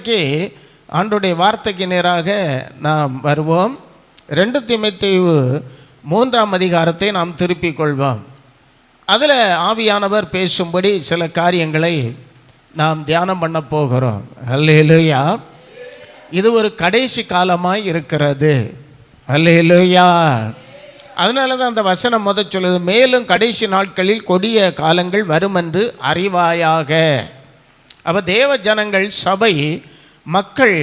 இன்றைக்கு ஆண்டவருடைய வார்த்தைக்கு நேராக நாம் வருவோம். 2 தீமோத்தேயு 3ஆம் அதிகாரத்தை நாம் திருப்பிக் கொள்வோம். அதில் ஆவியானவர் பேசும்படி சில காரியங்களை நாம் தியானம் பண்ண போகிறோம். அல்லேலூயா. இது ஒரு கடைசி காலமாய் இருக்கிறது. அல்லேலூயா. அதனால தான் அந்த வசனம் சொல்லுது, மேலும் கடைசி நாட்களில் கொடிய காலங்கள் வரும் என்று அறிவாயாக. அப்போ தேவ ஜனங்கள், சபை மக்கள்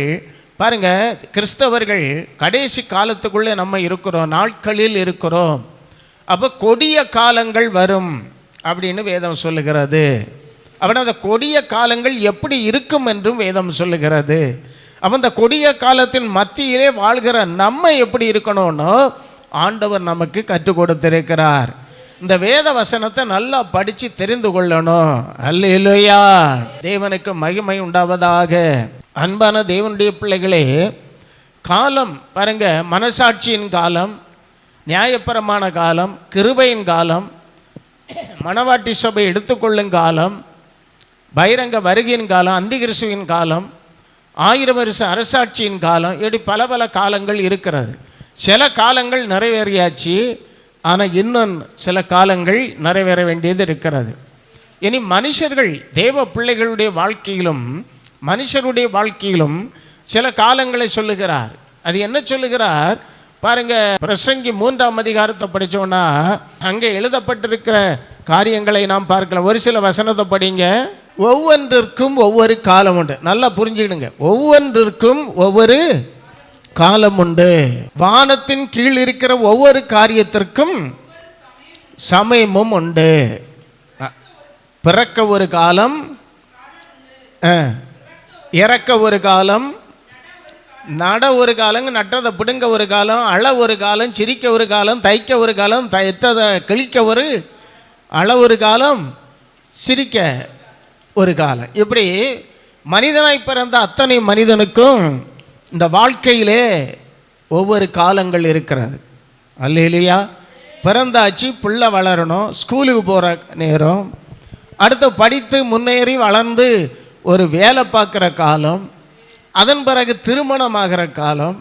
பாருங்க, கிறிஸ்தவர்கள் கடைசி காலத்துக்குள்ளே நம்ம இருக்கிறோம், நாட்களில் இருக்கிறோம். அப்போ கொடிய காலங்கள் வரும் அப்படின்னு வேதம் சொல்லுகிறது. அப்படின்னா அந்த கொடிய காலங்கள் எப்படி இருக்கும் என்றும் வேதம் சொல்லுகிறது. அப்போ அந்த கொடிய காலத்தின் மத்தியிலே வாழ்கிற நம்ம எப்படி இருக்கணும்னு ஆண்டவர் நமக்கு கற்றுக் கொடுத்திருக்கிறார். இந்த வேத வசனத்தை நல்லா படித்து தெரிந்து கொள்ளணும். அல்லேலூயா. தேவனுக்கு மகிமை உண்டாவதாக. அன்பான தேவனுடைய பிள்ளைகளே, காலம் பாருங்க, மனசாட்சியின் காலம், நியாயபரமான காலம், கிருபையின் காலம், மணவாட்டி சபை எடுத்துக்கொள்ளும் காலம், பகிரங்க வருகையின் காலம், அந்திகிறிஸ்துவின் காலம், 1000 வருஷ அரசாட்சியின் காலம், இப்படி பல பல காலங்கள் இருக்கிறது. சில காலங்கள் நிறைவேறியாச்சு, ஆனால் இன்னும் சில காலங்கள் நிறைவேற வேண்டியது இருக்கிறது. இனி மனுஷர்கள், தேவ பிள்ளைகளுடைய வாழ்க்கையிலும் மனுஷருடைய வாழ்க்கையிலும் சில காலங்களை சொல்லுகிறார். அது என்ன சொல்லுகிறார் பாருங்க. பிரசங்கி 3ஆம் அதிகாரத்தை படித்தோன்னா அங்கே எழுதப்பட்டிருக்கிற காரியங்களை நாம் பார்க்கலாம். ஒரு சில வசனத்தை படிங்க. ஒவ்வொன்றிற்கும் ஒவ்வொரு காலம் உண்டு. நல்லா புரிஞ்சுக்கிடுங்க. ஒவ்வொன்றிற்கும் ஒவ்வொரு காலம் உண்டு. வானத்தின் கீழ் இருக்கிற ஒவ்வொரு காரியத்திற்கும் சமயமும் உண்டு. பிறக்க ஒரு காலம், இறக்க ஒரு காலம், நட ஒரு காலம், நட்டதை பிடுங்க ஒரு காலம், அழ ஒரு காலம், சிரிக்க ஒரு காலம், தைக்க ஒரு காலம், தைத்ததை கிழிக்க ஒரு அழ ஒரு காலம், சிரிக்க ஒரு காலம். இப்படி மனிதனாய் பிறந்த அத்தனை மனிதனுக்கும் இந்த வாழ்க்கையிலே ஒவ்வொரு காலங்கள் இருக்கிறது. அல்லேலூயா. பிறந்தாச்சு, பிள்ளை வளரணும், ஸ்கூலுக்கு போகிற நேரம், அடுத்து படித்து முன்னேறி வளர்ந்து ஒரு வேலை பார்க்குற காலம், அதன் பிறகு திருமணமாகிற காலம்.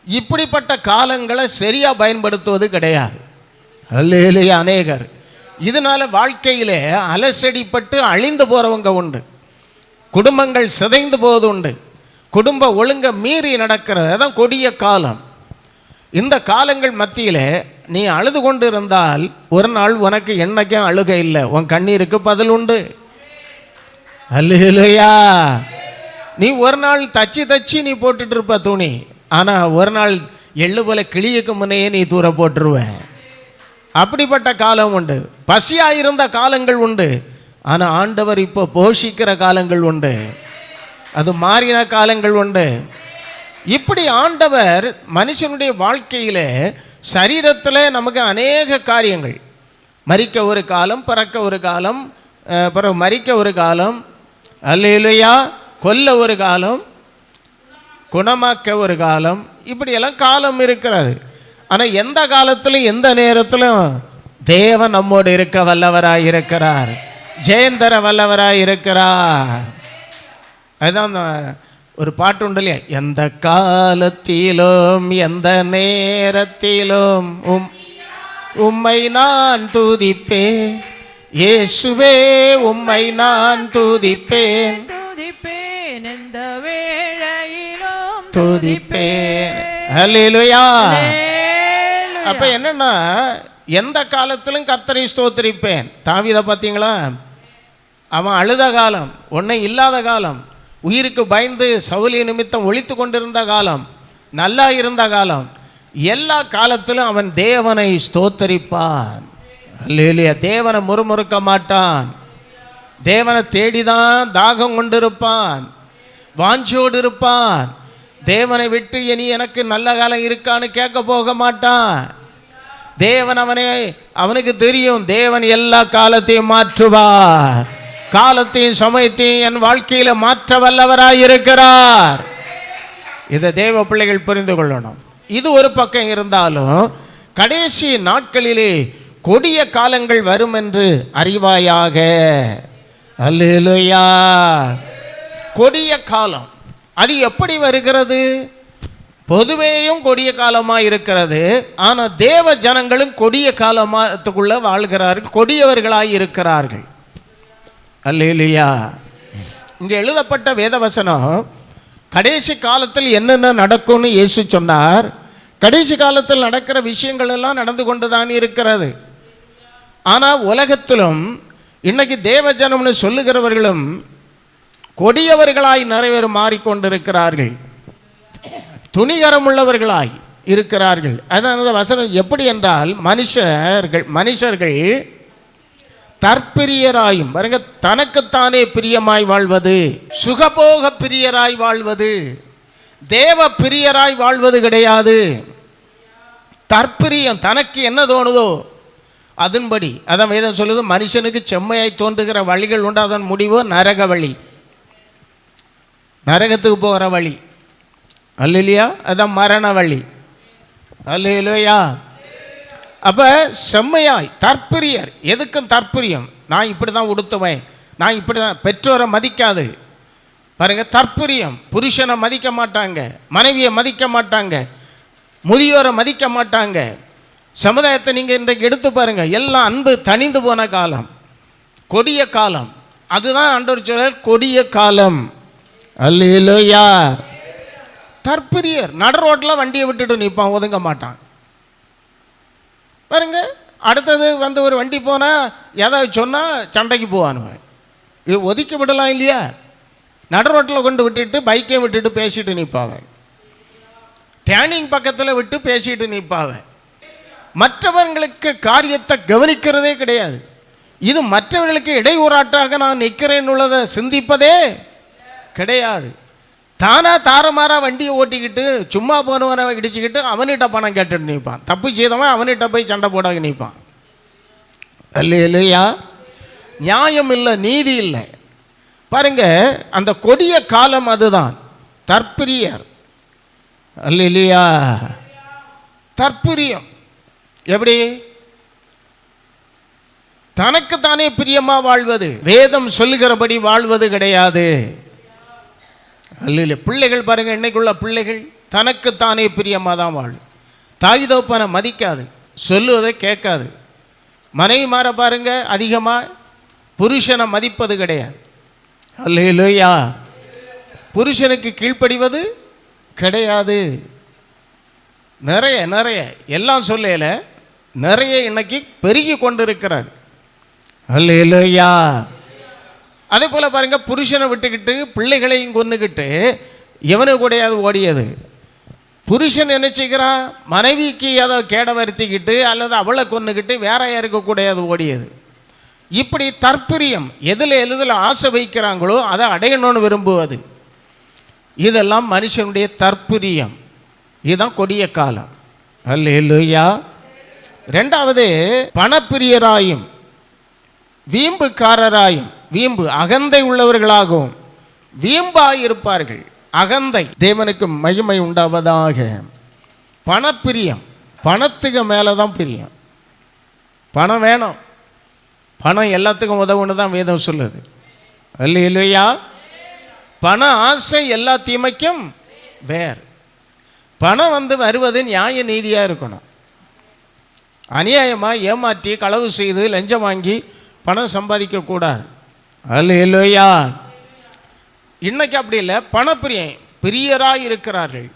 இப்படிப்பட்ட காலங்களை சரியாக பயன்படுத்துவது கிடையாது. அல்லேலூயா. அநேகர் இதனால் வாழ்க்கையிலே அலசடிப்பட்டு அழிந்து போகிறவங்க உண்டு. குடும்பங்கள் சிதைந்து போவது உண்டு. குடும்ப ஒழுங்க மீறி நடக்கிறது. அதான் கொடிய காலம். இந்த காலங்கள் மத்தியில் நீ அழுது கொண்டு இருந்தால் ஒரு நாள் உனக்கு என்னைக்கும் அழுகை இல்லை, உன் கண்ணீருக்கு பதில் உண்டு. அல்லேலூயா. நீ ஒரு நாள் தச்சு நீ போட்டுட்டு இருப்ப துணி, ஆனால் ஒரு நாள் எள்ளு போல கிளியுக்கு முன்னையே நீ தூர போட்டுருவேன். அப்படிப்பட்ட காலம் உண்டு. பசியாக இருந்த காலங்கள் உண்டு, ஆனால் ஆண்டவர் இப்போ போஷிக்கிற காலங்கள் உண்டு. அது மாறின காலங்கள் உண்டு. இப்படி ஆண்டவர் மனுஷனுடைய வாழ்க்கையில் சரீரத்தில் நமக்கு அநேக காரியங்கள், மரிக்க ஒரு காலம், பிறக்க ஒரு காலம், பிறகு மரிக்க ஒரு காலம், அல்லேலூயா, கொல்ல ஒரு காலம், குணமாக்க ஒரு காலம், இப்படியெல்லாம் காலம் இருக்கிறது. ஆனால் எந்த காலத்திலும் எந்த நேரத்திலும் தேவன் நம்மோடு இருக்க வல்லவராய் இருக்கிறார், ஜெயந்தர வல்லவராய் இருக்கிறார். அதுதான் ஒரு பாட்டு உண்டு இல்லையா, எந்த காலத்திலும் எந்த நேரத்திலும் உம்மை நான் துதிப்பேன், இயேசுவே உம்மை நான் துதிப்பேன், துதிப்பேன் எந்த வேளையிலும் துதிப்பேன். அல்லேலூயா. அப்ப என்னன்னா, எந்த காலத்திலும் கர்த்தரை ஸ்தோத்திரிப்பேன். தாவீதை பார்த்தீங்களா, அவன் அழுத காலம், ஒன்றும் இல்லாத காலம், உயிருக்கு பயந்து சவுலி நிமித்தம் ஒழித்து கொண்டிருந்த காலம், நல்லா இருந்த காலம், எல்லா காலத்திலும் அவன் தேவனை ஸ்தோத்தரிப்பான். அல்லேலூயா. தேவனை முறுமுறுக்க மாட்டான். தேவனை தேடிதான் தாகம் கொண்டிருப்பான், வாஞ்சியோடு இருப்பான். தேவனை விட்டு இனி எனக்கு நல்ல காலம் இருக்கான்னு கேட்க போக மாட்டான். தேவன் அவனுக்கு தெரியும், தேவன் எல்லா காலத்தையும் மாற்றுவார், காலத்தையும் சமயத்தையும் என் வாழ்க்கையில் மாற்ற வல்லவராயிருக்கிறார். இதை தேவ பிள்ளைகள் புரிந்து கொள்ளணும். இது ஒரு பக்கம் இருந்தாலும் கடைசி நாட்களிலே கொடிய காலங்கள் வரும் என்று அறிவாயாக. அல்லேலூயா. கொடிய காலம். அது எப்படி வருகிறது? பொதுவேயும் கொடிய காலமாக இருக்கிறது. ஆனால் தேவ ஜனங்களும் கொடிய காலத்துக்குள்ள வாழ்கிறார்கள், கொடியவர்களாய் இருக்கிறார்கள். அல்லேலூயா. இங்கே எழுதப்பட்ட வேதவசனம் கடைசி காலத்தில் என்னென்ன நடக்கும்னு இயேசு சொன்னார். கடைசி காலத்தில் நடக்கிற விஷயங்கள் எல்லாம் நடந்து கொண்டு தான் இருக்கிறது. ஆனால் உலகத்திலும் இன்னைக்கு தேவ ஜனம்னு சொல்லுகிறவர்களும் கொடியவர்களாய் நிறைவேற மாறிக்கொண்டிருக்கிறார்கள், துணிகரம் உள்ளவர்களாய் இருக்கிறார்கள். அதான் வசனம் எப்படி என்றால், மனுஷர்கள் தற்பிரியராயும் பாருங்க, தனக்குத்தானே பிரியமாய் வாழ்வது, சுகபோக பிரியராய் வாழ்வது, தேவ பிரியராய் வாழ்வது கிடையாது. தற்பிரியம், தனக்கு என்ன தோணுதோ அதன்படி. அதான் வேதம் சொல்லுது, மனுஷனுக்கு செம்மையாய் தோன்றுகிற வழிகள் உண்டு, அதன் முடிவோ நரக வழி, நரகத்துக்கு போகிற வழி. அல்லேலூயா. அதான் மரண வழி. அல்லேலூயா. அப்போ செம்மையாய் தற்பிரியர், எதுக்கும் தற்பிரியம். நான் இப்படி தான் உடுத்துவேன், நான் இப்படி தான், பெற்றோரை மதிக்காது பாருங்க, தற்பிரியம். புருஷனை மதிக்க மாட்டாங்க, மனைவியை மதிக்க மாட்டாங்க, முதியோரை மதிக்க மாட்டாங்க. சமுதாயத்தை நீங்கள் இன்றைக்கு எடுத்து பாருங்க, எல்லாம் அன்பு தணிந்து போன காலம், கொடிய காலம். அதுதான் ஆண்டவர் சொல்றார், கொடிய காலம். அல்லேலூயா. தற்பிரியர் நடு ரோட்டில் வண்டியை விட்டுட்டு நிற்பான், ஒதுங்க மாட்டான் பாருங்க. அடுத்தது வந்து ஒரு வண்டி போனால் ஏதாவது சொன்னால் சண்டைக்கு போவானுவேன். இது ஒதுக்கி விடலாம் இல்லையா? நடு ரோட்டில் கொண்டு விட்டுட்டு பைக்கையும் விட்டுட்டு பேசிட்டு நிற்பாங்க, டேர்னிங் பக்கத்தில் விட்டு பேசிட்டு நிற்பாங்க. மற்றவர்களுக்கு காரியத்தை கவனிக்கிறதே கிடையாது. இது மற்றவர்களுக்கு இடையூறாட்டாக நான் நிற்கிறேன்னு உள்ளதை சிந்திப்பதே கிடையாது. தானா தாரமாரா வண்டியை ஓட்டிக்கிட்டு சும்மா போனவனை இடிச்சுக்கிட்டு அவன்கிட்ட பணம் கேட்டுட்டு நிற்பான். தப்பு செய்தவன் அவன்கிட்ட போய் சண்டை போட நிற்பான். அல்லேலூயா. நியாயம் இல்லை, நீதி இல்லை பாருங்க. அந்த கொடிய காலம் அதுதான், தற்பிரியர். அல்லேலூயா. தற்பிரியம் எப்படி? தனக்குத்தானே பிரியமா வாழ்வது, வேதம் சொல்லுகிறபடி வாழ்வது கிடையாது. அல்ல, பிள்ளைகள் பாருங்க, இன்னைக்குள்ள பிள்ளைகள் தனக்குத்தானே பிரியமாக தான் வாழும். தாய் தகப்பனை மதிக்காது, சொல்லுவதை கேட்காது. மனைவி மாற பாருங்க, அதிகமாக புருஷனை மதிப்பது கிடையாது. அல்லேலூயா. புருஷனுக்கு கீழ்ப்படிவது கிடையாது. நிறைய நிறைய எல்லாம் சொல்லல, நிறைய இன்னைக்கு பெருகி கொண்டிருக்கிறார். அல்லேலூயா. அதே போல் பாருங்க, புருஷனை விட்டுக்கிட்டு பிள்ளைகளையும் கொண்டுக்கிட்டு எவனு கூடையாவது ஓடியது. புருஷன் என்ன செய்கிறான், மனைவிக்கு ஏதோ கேட வருத்திக்கிட்டு அல்லது அவளை கொண்டுக்கிட்டு வேற யாருக்கு கூடையாவது ஓடியது. இப்படி தற்பிரியம், எதில் ஆசை வைக்கிறாங்களோ அதை அடையணும்னு விரும்புவது, இதெல்லாம் மனுஷனுடைய தற்பிரியம். இதுதான் கொடிய காலம். அல்லேலூயா. ரெண்டாவது, பணப்பிரியராயும் வீம்புக்காரராயும், வீம்பு அகந்தை உள்ளவர்களாகவும் வீம்பாயிருப்பார்கள். அகந்தை, தேவனுக்கு மகிமை உண்டாவதாக. பணப்பிரியம், பணத்துக்கு மேலே தான் பிரியம். பணம் வேணும், பணம் எல்லாத்துக்கும் உதவுன்னு தான் வேதம் சொல்லுது. அல்லேலூயா. பண ஆசை எல்லா தீமைக்கும் வேறு. பணம் வருவது நியாய நீதியாக இருக்கணும். அநியாயமாக ஏமாற்றி களவு செய்து லஞ்சம் வாங்கி பணம் சம்பாதிக்கக்கூடாது. அல்லேலூயா. இன்னைக்கு அப்படி இல்லை, பணப்பிரியன் பிரியராக இருக்கிறார்கள்.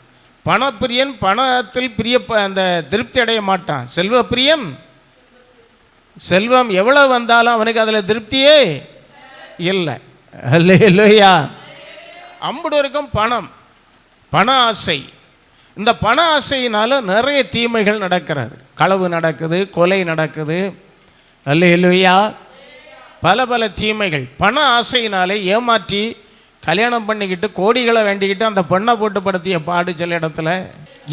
பணப்பிரியன் பணத்தில் அந்த திருப்தி அடைய மாட்டான். செல்வப்பிரியன், செல்வம் எவ்வளவு வந்தாலும் அவனுக்கு அதில் திருப்தியே இல்லை. அல்லேலூயா. அம்புடு இருக்கும் பணம், பண ஆசை. இந்த பண ஆசையினால நிறைய தீமைகள் நடக்கிறது. களவு நடக்குது, கொலை நடக்குது. அல்லேலூயா. பல பல தீமைகள் பண ஆசையினாலே ஏமாற்றி கல்யாணம் பண்ணிக்கிட்டு கோடிகளை வேண்டிக்கிட்டு அந்த பெண்ணை போட்டு படுத்திய பாடு சில இடத்துல.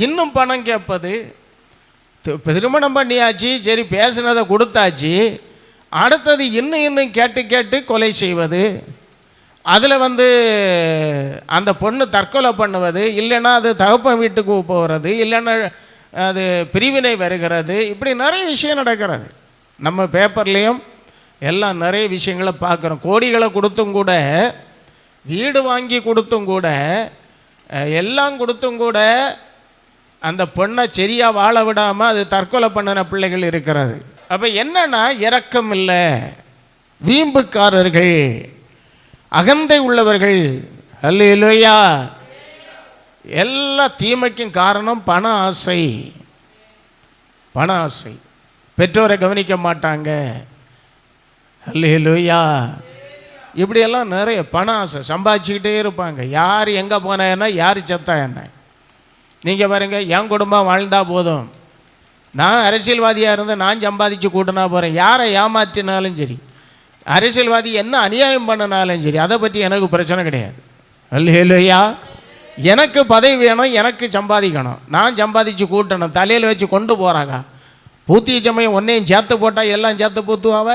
இன்னும் பணம் கேட்பது. திருமணம் பண்ணியாச்சு, சரி பேசினதை கொடுத்தாச்சு, அடுத்தது இன்னும் கேட்டு கேட்டு கொலை செய்வது. அதில் அந்த பொண்ணு தற்கொலை பண்ணுவது, இல்லைன்னா அது தகப்பன் வீட்டுக்கு போகிறது, இல்லைன்னா அது பிரிவினை வருகிறது. இப்படி நிறைய விஷயம் நடக்கிறது. நம்ம பேப்பர்லேயும் எல்லாம் நிறைய விஷயங்களை பார்க்குறோம். கோடிகளை கொடுத்தும் கூட, வீடு வாங்கி கொடுத்தும் கூட எல்லாம் கொடுத்தும் கூட அந்த பொண்ணை சரியாக வாழ விடாமல் அது தற்கொலை பண்ணின பிள்ளைகள் இருக்கிறது. அப்போ என்னன்னா, இரக்கம் இல்லை, வீம்புக்காரர்கள், அகந்தை உள்ளவர்கள். அல்லேலூயா. எல்லா தீமைக்கும் காரணம் பண ஆசை. பண ஆசை. பெற்றோரை கவனிக்க மாட்டாங்க. அல்லேலூயா. இப்படியெல்லாம் நிறைய பண ஆசை, சம்பாதிச்சுக்கிட்டே இருப்பாங்க. யார் எங்கே போனா என்ன, யார் செத்தா என்ன. நீங்கள் பாருங்க, என் குடும்பம் வாழ்ந்தால் போதும், நான் அரசியல்வாதியாக இருந்து நான் சம்பாதிச்சு கூட்டினா போகிறேன். யாரை ஏமாற்றினாலும் சரி, அரசியல்வாதி என்ன அநியாயம் பண்ணினாலும் சரி, அதை பற்றி எனக்கு பிரச்சனை கிடையாது. அல்லேலூயா. எனக்கு பதவி வேணும், எனக்கு சம்பாதிக்கணும், நான் சம்பாதிச்சு கூட்டணும். தலையில் வச்சு கொண்டு போகிறாங்க. பூத்திய சமயம் ஒன்றையும் சேர்த்து போட்டால் எல்லாம் சேர்த்து பூத்துவாவ.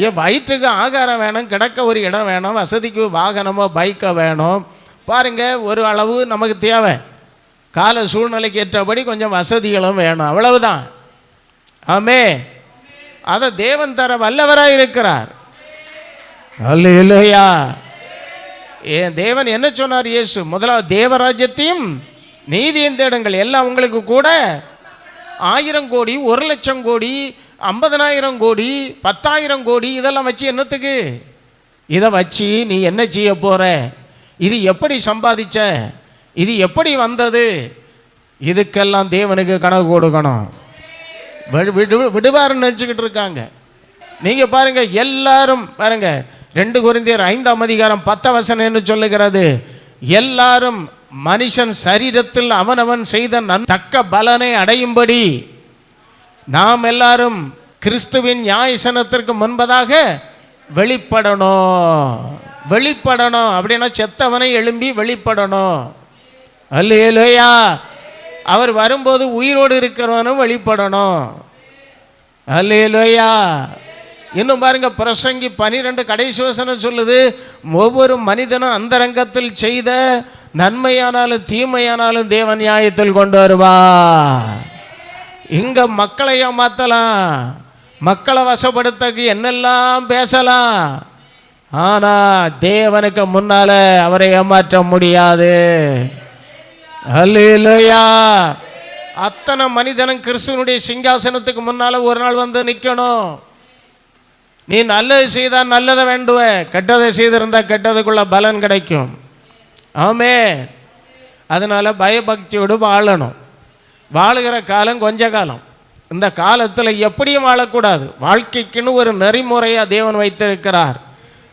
என் வயிற்றுக்கு ஆகாரம் வேணும், கிடக்க ஒரு இடம் வேணும், வசதிக்கு வாகனமோ பைக்கோ வேணும். பாருங்கள், ஒரு அளவு நமக்கு தேவை, கால சூழ்நிலைக்கு ஏற்றபடி கொஞ்சம் வசதிகளும் வேணும், அவ்வளவுதான். ஆமே. அதை தேவன் தர வல்லவராக இருக்கிறார். அல்லேலூயா. ஏன் தேவன் என்ன சொன்னார்? இயேசு முதலாவது தேவராஜ்யத்தையும் நீதியும் தேடுங்கள், எல்லாம் உங்களுக்கு கூட 1000 கோடி, 1,00,000 கோடி, 50,000 கோடி, 10,000 கோடி, இதெல்லாம் வச்சு என்னத்துக்கு? இதை வச்சு நீ என்ன செய்ய போற? இது எப்படி சம்பாதிச்ச? இது எப்படி வந்தது? இதுக்கெல்லாம் தேவனுக்கு கணக்கு கொடுக்கணும். விடுவாருன்னு நினச்சிக்கிட்டு இருக்காங்க. நீங்கள் பாருங்க, எல்லாரும் பாருங்க, 2 கொரிந்தியர் 5ஆம் அதிகாரம் 10 வசனம் சொல்லுகிறது, எல்லாரும் மனுஷன் சரீரத்தில் அவனவன் செய்த தக்க பலனை அடையும்படி நாம் எல்லாரும் கிறிஸ்துவின் நியாயசனத்திற்கு முன்பதாக வெளிப்படணும். வெளிப்படணும் அப்படின்னா செத்தவனை எழும்பி வெளிப்படணும். அல்லேலூயா. அவர் வரும்போது உயிரோடு இருக்கிறவனும் வெளிப்படணும். அல்லேலூயா. இன்னும் பாருங்க, பிரசங்கி 12 கடைசி வசனம் சொல்லுது, ஒவ்வொரு மனிதனும் அந்தரங்கத்தில் செய்த நன்மையானாலும் தீமையானாலும் தேவன் நியாயத்தில் கொண்டு வருவார். இங்க மக்களை ஏமாத்தலாம், மக்களை வசப்படுத்தக்கு என்னெல்லாம் பேசலாம், ஆனா தேவனுக்கு முன்னால அவரை ஏமாற்ற முடியாது. அல்லேலூயா. அத்தனை மனிதனும் கிறிஸ்துவனுடைய சிங்காசனத்துக்கு முன்னால ஒரு நாள் வந்து நிற்கணும். நீ நல்லது செய்தா நல்லதை வேண்டுவ, கெட்டதை செய்திருந்தா கெட்டதுக்குள்ள பலன் கிடைக்கும். ஆமே. அதனால பயபக்தியோடு வாழணும். வாழுகிற காலம் கொஞ்ச காலம். இந்த காலத்தில் எப்படியும் வாழக்கூடாது. வாழ்க்கைக்குன்னு ஒரு நெறிமுறையாக தேவன் வைத்திருக்கிறார்.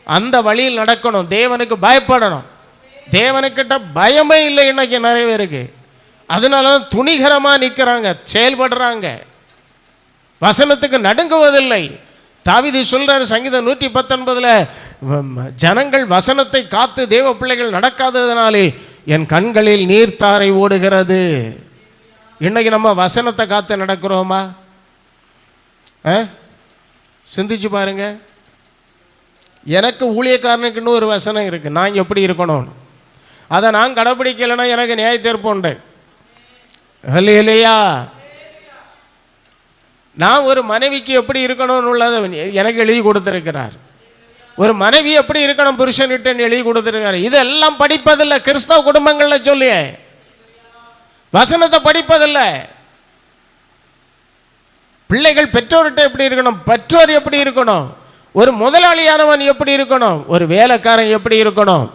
அந்த வழியில் நடக்கணும். தேவனுக்கு பயப்படணும். தேவனுக்கிட்ட பயமே இல்லை இன்னைக்கு நிறைய பேருக்கு. அதனால தான் துணிகரமாக நிற்கிறாங்க, செயல்படுறாங்க, வசனத்துக்கு நடுங்குவதில்லை. தாவீது சொல்றார் சங்கீதம் 119 ஜனங்கள் வசனத்தை காத்து தேவ பிள்ளைகள் நடக்காததுனாலே என் கண்களில் நீர்த்தாரை ஓடுகிறது. இன்னைக்கு நம்ம வசனத்தை காத்து நடக்கிறோமா? சிந்திச்சு பாருங்க. எனக்கு ஊழியக்காரனுக்குன்னு ஒரு வசனம் இருக்கு, நான் எப்படி இருக்கணும், அதை நான் கடைப்பிடிக்கலைன்னா எனக்கு நியாய தீர்ப்பு உண்டு. இல்லையா? நான் ஒரு மனைவிக்கு எப்படி இருக்கணும்னு உள்ளதை எனக்கு எழுதி கொடுத்திருக்கிறார். ஒரு மனைவி எப்படி இருக்கணும் புருஷன்கிட்ட எழுதி கொடுத்திருக்காரு. இதெல்லாம் படிப்பதில்லை கிறிஸ்தவ குடும்பங்கள்ல. சொல்லி வசனத்தை படிப்பதில்லை. பிள்ளைகள் பெற்றோர்கிட்ட எப்படி இருக்கணும், பெற்றோர் எப்படி இருக்கணும், ஒரு முதலாளியானவன் எப்படி இருக்கணும், ஒரு வேலைக்காரன் எப்படி இருக்கணும்,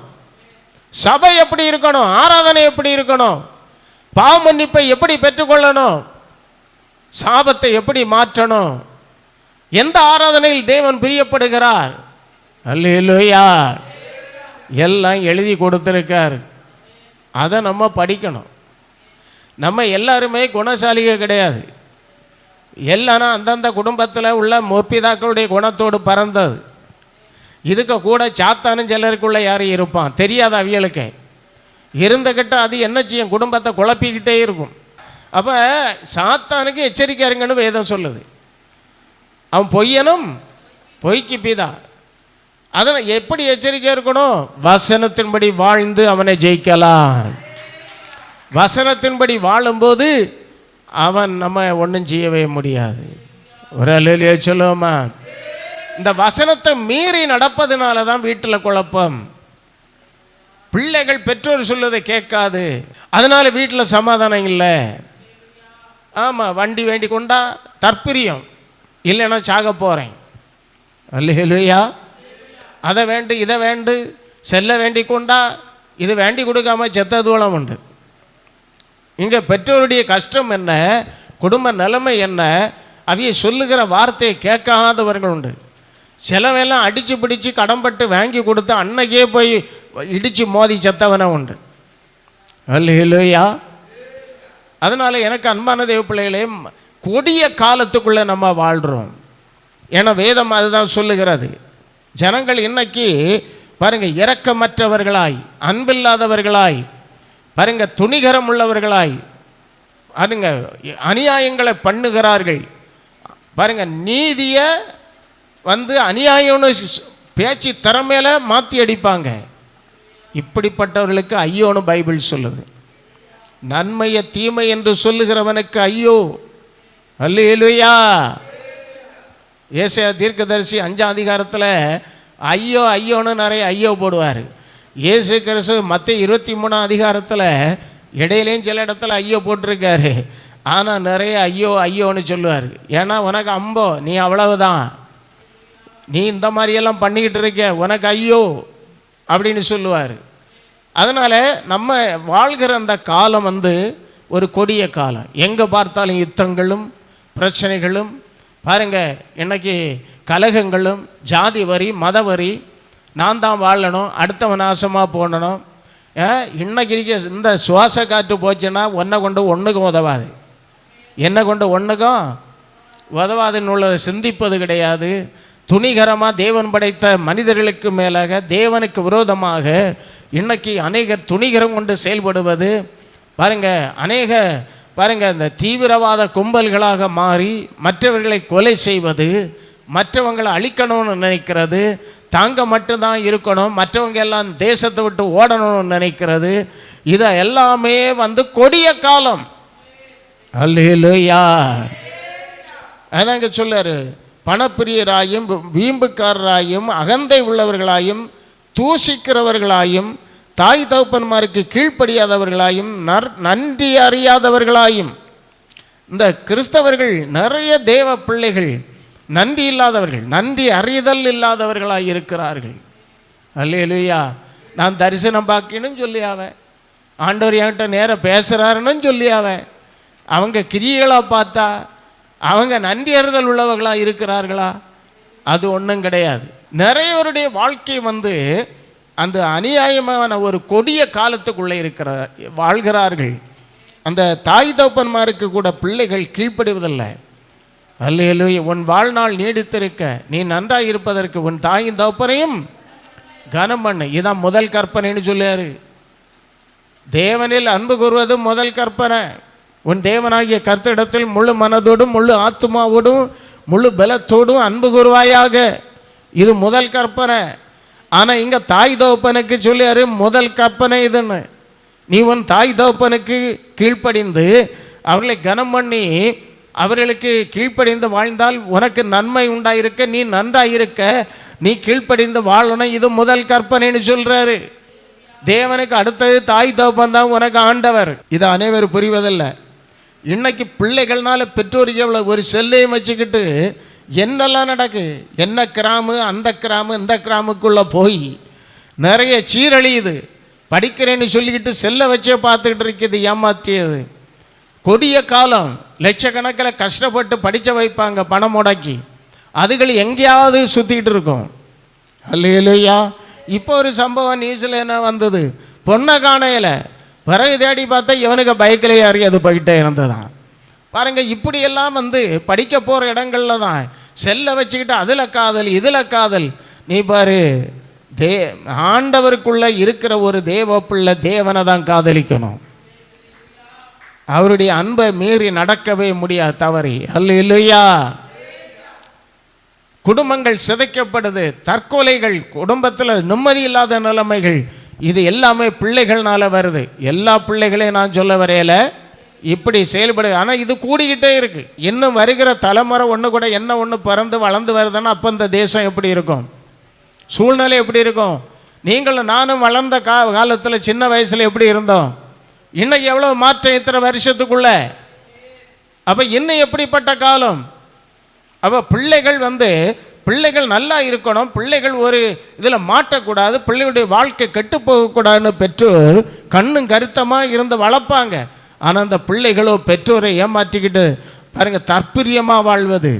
சபை எப்படி இருக்கணும், ஆராதனை எப்படி இருக்கணும், பாவ மன்னிப்பை எப்படி பெற்றுக்கொள்ளணும், சாபத்தை எப்படி மாற்றணும், எந்த ஆராதனையில் தேவன் பிரியப்படுகிறார். அல்லேலூயா. எல்லாம் எழுதி கொடுத்திருக்கார். அதை நம்ம படிக்கணும். நம்ம எல்லாருமே குணசாலிக கிடையாது. எல்லானா அந்தந்த குடும்பத்தில் உள்ள முற்பிதாக்களுடைய குணத்தோடு பறந்தது. இதுக்கு கூட சாத்தானும் சிலருக்குள்ள யாரும் இருப்பான், தெரியாத அவியலுக்கு இருந்துக்கிட்ட அது என்ன செய்யும், குடும்பத்தை குழப்பிக்கிட்டே இருக்கும். அப்போ சாத்தானுக்கு எச்சரிக்கை இருங்கன்னு வேதம் சொல்லுது. அவன் பொய்யனும் பொய்க்கு பிதா. அதனால் எப்படி எச்சரிக்கை இருக்கணும்? வசனத்தின்படி வாழ்ந்து அவனை ஜெயிக்கலாம். வசனத்தின்படி வாழும்போது அவன் நம்ம ஒன்றும் செய்யவே முடியாது. ஒரு அல்லேலூயா சொல்லுவோமா? இந்த வசனத்தை மீறி நடப்பதுனால தான் வீட்டில் குழப்பம். பிள்ளைகள் பெற்றோர் சொல்வதை கேட்காது, அதனால வீட்டில் சமாதானம் இல்லை. ஆமாம், வண்டி வேண்டி கொண்டா தற்பிரியம், இல்லைன்னா சாக போகிறேன். அல்லேலூயா. அதை வேண்டு இதை வேண்டு, செல்ல வேண்டி கொண்டா இது வேண்டி கொடுக்காம செத்த தூளம் உண்டு. இங்கே பெற்றோருடைய கஷ்டம் என்ன, குடும்ப நிலைமை என்ன, அவைய சொல்லுகிற வார்த்தையை கேட்காதவர்கள் உண்டு. சிலவெல்லாம் அடித்து பிடிச்சி கடன்பட்டு வாங்கி கொடுத்து அன்னைக்கே போய் இடித்து மோதி செத்தவனை உண்டு. அல்லேலூயா. அதனால் எனக்கு அன்பான தேவ பிள்ளைகளே, கொடிய காலத்துக்குள்ளே நம்ம வாழ்கிறோம். ஏன்னா வேதம் அதுதான் சொல்லுகிறது. ஜனங்கள் இன்னைக்கு பாருங்கள், இரக்கமற்றவர்களாய், அன்பில்லாதவர்களாய், பாருங்க, துணிகரம் உள்ளவர்களாய், பாருங்க, அநியாயங்களை பண்ணுகிறார்கள். பாருங்க, நீதியை அநியாயம்னு பேச்சு திறமையில மாற்றி அடிப்பாங்க. இப்படிப்பட்டவர்களுக்கு ஐயோன்னு பைபிள் சொல்லுது. நன்மையை தீமை என்று சொல்லுகிறவனுக்கு ஐயோ. அல்லேலூயா. ஏசாயா தீர்க்கதரிசி 5ஆம் அதிகாரத்தில் ஐயோ ஐயோன்னு நிறைய ஐயோ போடுவார். இயேசு கிறிஸ்து மத்தேயு 23ஆம் அதிகாரத்தில் இடையிலையும் சில இடத்துல ஐயோ போட்டிருக்காரு. ஆனால் நிறைய ஐயோ ஐயோன்னு சொல்லுவார். ஏன்னா உனக்கு அம்போ, நீ அவ்வளவுதான், நீ இந்த மாதிரியெல்லாம் பண்ணிக்கிட்டு இருக்க, உனக்கு ஐயோ அப்படின்னு சொல்லுவார். அதனால் நம்ம வாழ்கிற அந்த காலம் ஒரு கொடிய காலம். எங்கே பார்த்தாலும் யுத்தங்களும் பிரச்சனைகளும், பாருங்கள், இன்னைக்கு கலகங்களும், ஜாதி வரி, மத வரி, நான் தான் வாழணும், அடுத்தவன் நாசமாக போடணும். இன்னைக்கு இருக்க இந்த சுவாச காற்று போச்சுன்னா ஒன்றை கொண்டு ஒன்றுக்கும் உதவாது, என்னை கொண்டு ஒன்றுக்கும் உதவாதுன்னு உள்ளதை சிந்திப்பது கிடையாது. துணிகரமாக தேவன் படைத்த மனிதர்களுக்கு மேலாக தேவனுக்கு விரோதமாக இன்னைக்கு அநேகர் துணிகரம் கொண்டு செயல்படுவது, பாருங்கள், அநேக பாருங்கள், இந்த தீவிரவாத கும்பல்களாக மாறி மற்றவர்களை கொலை செய்வது, மற்றவங்களை அழிக்கணும்னு நினைக்கிறது, தாங்க மட்டும்தான் இருக்கணும், மற்றவங்க எல்லாம் தேசத்தை விட்டு ஓடணும்னு நினைக்கிறது. இதை எல்லாமே கொடிய காலம். அல்லேலூயா. அதாங்க சொல்லாரு, பணப்பிரியராயும் வீம்புக்காரராயும் அகந்தை உள்ளவர்களாயும் தூஷிக்கிறவர்களாயும் தாய் தகப்பன்மாருக்கு கீழ்ப்படியாதவர்களாயும் நன்றி அறியாதவர்களாயும். இந்த கிறிஸ்தவர்கள் நிறைய தேவ பிள்ளைகள் நன்றி இல்லாதவர்கள், நன்றி அறிதல் இல்லாதவர்களாக இருக்கிறார்கள். அல்லேலூயா. நான் தரிசனம் பார்க்கணும்னு சொல்லியாவ, ஆண்டவர் என்கிட்ட நேராக பேசுகிறாருன்னு சொல்லியாவ, அவங்க கிரியைகளாக பார்த்தா அவங்க நன்றி அறிதல் உள்ளவர்களாக இருக்கிறார்களா? அது ஒன்றும் கிடையாது. நிறையவருடைய வாழ்க்கை அந்த அநியாயமான ஒரு கொடிய காலத்துக்குள்ளே வாழ்கிறார்கள். அந்த தாய் தகப்பன்மாருக்கு கூட பிள்ளைகள் கீழ்ப்படுவதில்லை. அல்லேலூயா. உன் வாழ்நாள் நீடித்திருக்க நீ நன்றாக இருப்பதற்கு உன் தாயின் தகப்பனையும் கனம் பண்ணு. இதான் முதல் கற்பனைன்னு சொல்லியாரு. தேவனில் அன்பு கூறுவது முதல் கற்பனை. உன் தேவனாகிய கர்த்தரிடத்தில் முழு மனதோடும் முழு ஆத்துமாவோடும் முழு பலத்தோடும் அன்பு கூறுவாயாக. இது முதல் கற்பனை. ஆனால் இங்கே தாய் தகப்பனுக்கு சொல்லியாரு முதல் கற்பனை இதுன்னு. நீ உன் தாய் தகப்பனுக்கு கீழ்ப்படிந்து அவர்களை கனம் பண்ணி அவர்களுக்கு கீழ்ப்படிந்து வாழ்ந்தால் உனக்கு நன்மை உண்டாயிருக்க, நீ நன்றாயிருக்க, நீ கீழ்ப்படிந்து வாழணும். இது முதல் கற்பனைன்னு சொல்கிறாரு. தேவனுக்கு அடுத்தது தாய் தகப்பன் தான் உனக்கு ஆண்டவர். இது அனைவரும் புரிவதில்லை. இன்னைக்கு பிள்ளைகள்னால பெற்றோருக்கு எவ்வளோ ஒரு செல்லையும் வச்சுக்கிட்டு என்னெல்லாம் நடக்கு, என்ன கிராமு அந்த கிராமு இந்த கிராமுக்குள்ளே போய் நிறைய சீரழியுது. படிக்கிறேன்னு சொல்லிக்கிட்டு செல்லை வச்சே பார்த்துக்கிட்டு இருக்குது, ஏமாற்றியது. கொடிய காலம். லட்சக்கணக்கில் கஷ்டப்பட்டு படித்த வைப்பாங்க பணம் முடக்கி, அதுகள் எங்கேயாவது சுற்றிக்கிட்டு இருக்கும். அல்லேலூயா. இப்போ ஒரு சம்பவம் நியூஸில் என்ன வந்தது, பொண்ணை காணையில் பிறகு தேடி பார்த்தா இவனுக்கு பைக்கில் ஏறி அது போயிட்டே இருந்ததான். பாருங்கள், இப்படியெல்லாம் படிக்க போகிற இடங்கள்ல தான் செல்லை வச்சுக்கிட்டு அதில் காதல் இதில் காதல். நீ பாரு, ஆண்டவருக்குள்ளே இருக்கிற ஒரு தேவ பிள்ளை தேவனை தான் காதலிக்கணும். அவருடைய அன்பை மீறி நடக்கவே முடியாது தவறி. அல்லேலூயா. குடும்பங்கள் சிதைக்கப்படுது, தற்கொலைகள், குடும்பத்தில் நிம்மதி இல்லாத நிலைமைகள், இது எல்லாமே பிள்ளைகள்னால வருது. எல்லா பிள்ளைகளையும் நான் சொல்ல வரையில இப்படி செயல்படு. ஆனால் இது கூடிக்கிட்டே இருக்கு. இன்னும் வருகிற தலைமுறை ஒன்று கூட என்ன ஒன்று பிறந்து வளர்ந்து வருதுன்னா அப்போ இந்த தேசம் எப்படி இருக்கும், சூழ்நிலை எப்படி இருக்கும்? நீங்களும் நானும் வளர்ந்த காலத்தில் சின்ன வயசில் எப்படி இருந்தோம், இன்னைக்கு எவ்வளோ மாற்றம் இத்தனை வருஷத்துக்குள்ள. அப்போ இன்னும் எப்படிப்பட்ட காலம். அப்போ பிள்ளைகள் நல்லா இருக்கணும், பிள்ளைகள் ஒரு இதில் மாட்டக்கூடாது, பிள்ளைகளுடைய வாழ்க்கை கெட்டு போகக்கூடாதுன்னு பெற்றோர் கண்ணும் கருத்தமாக இருந்து வளர்ப்பாங்க. ஆனால் அந்த பிள்ளைகளோ பெற்றோரை ஏமாற்றிக்கிட்டு பாருங்கள் தற்பரியமாக வாழ்வது.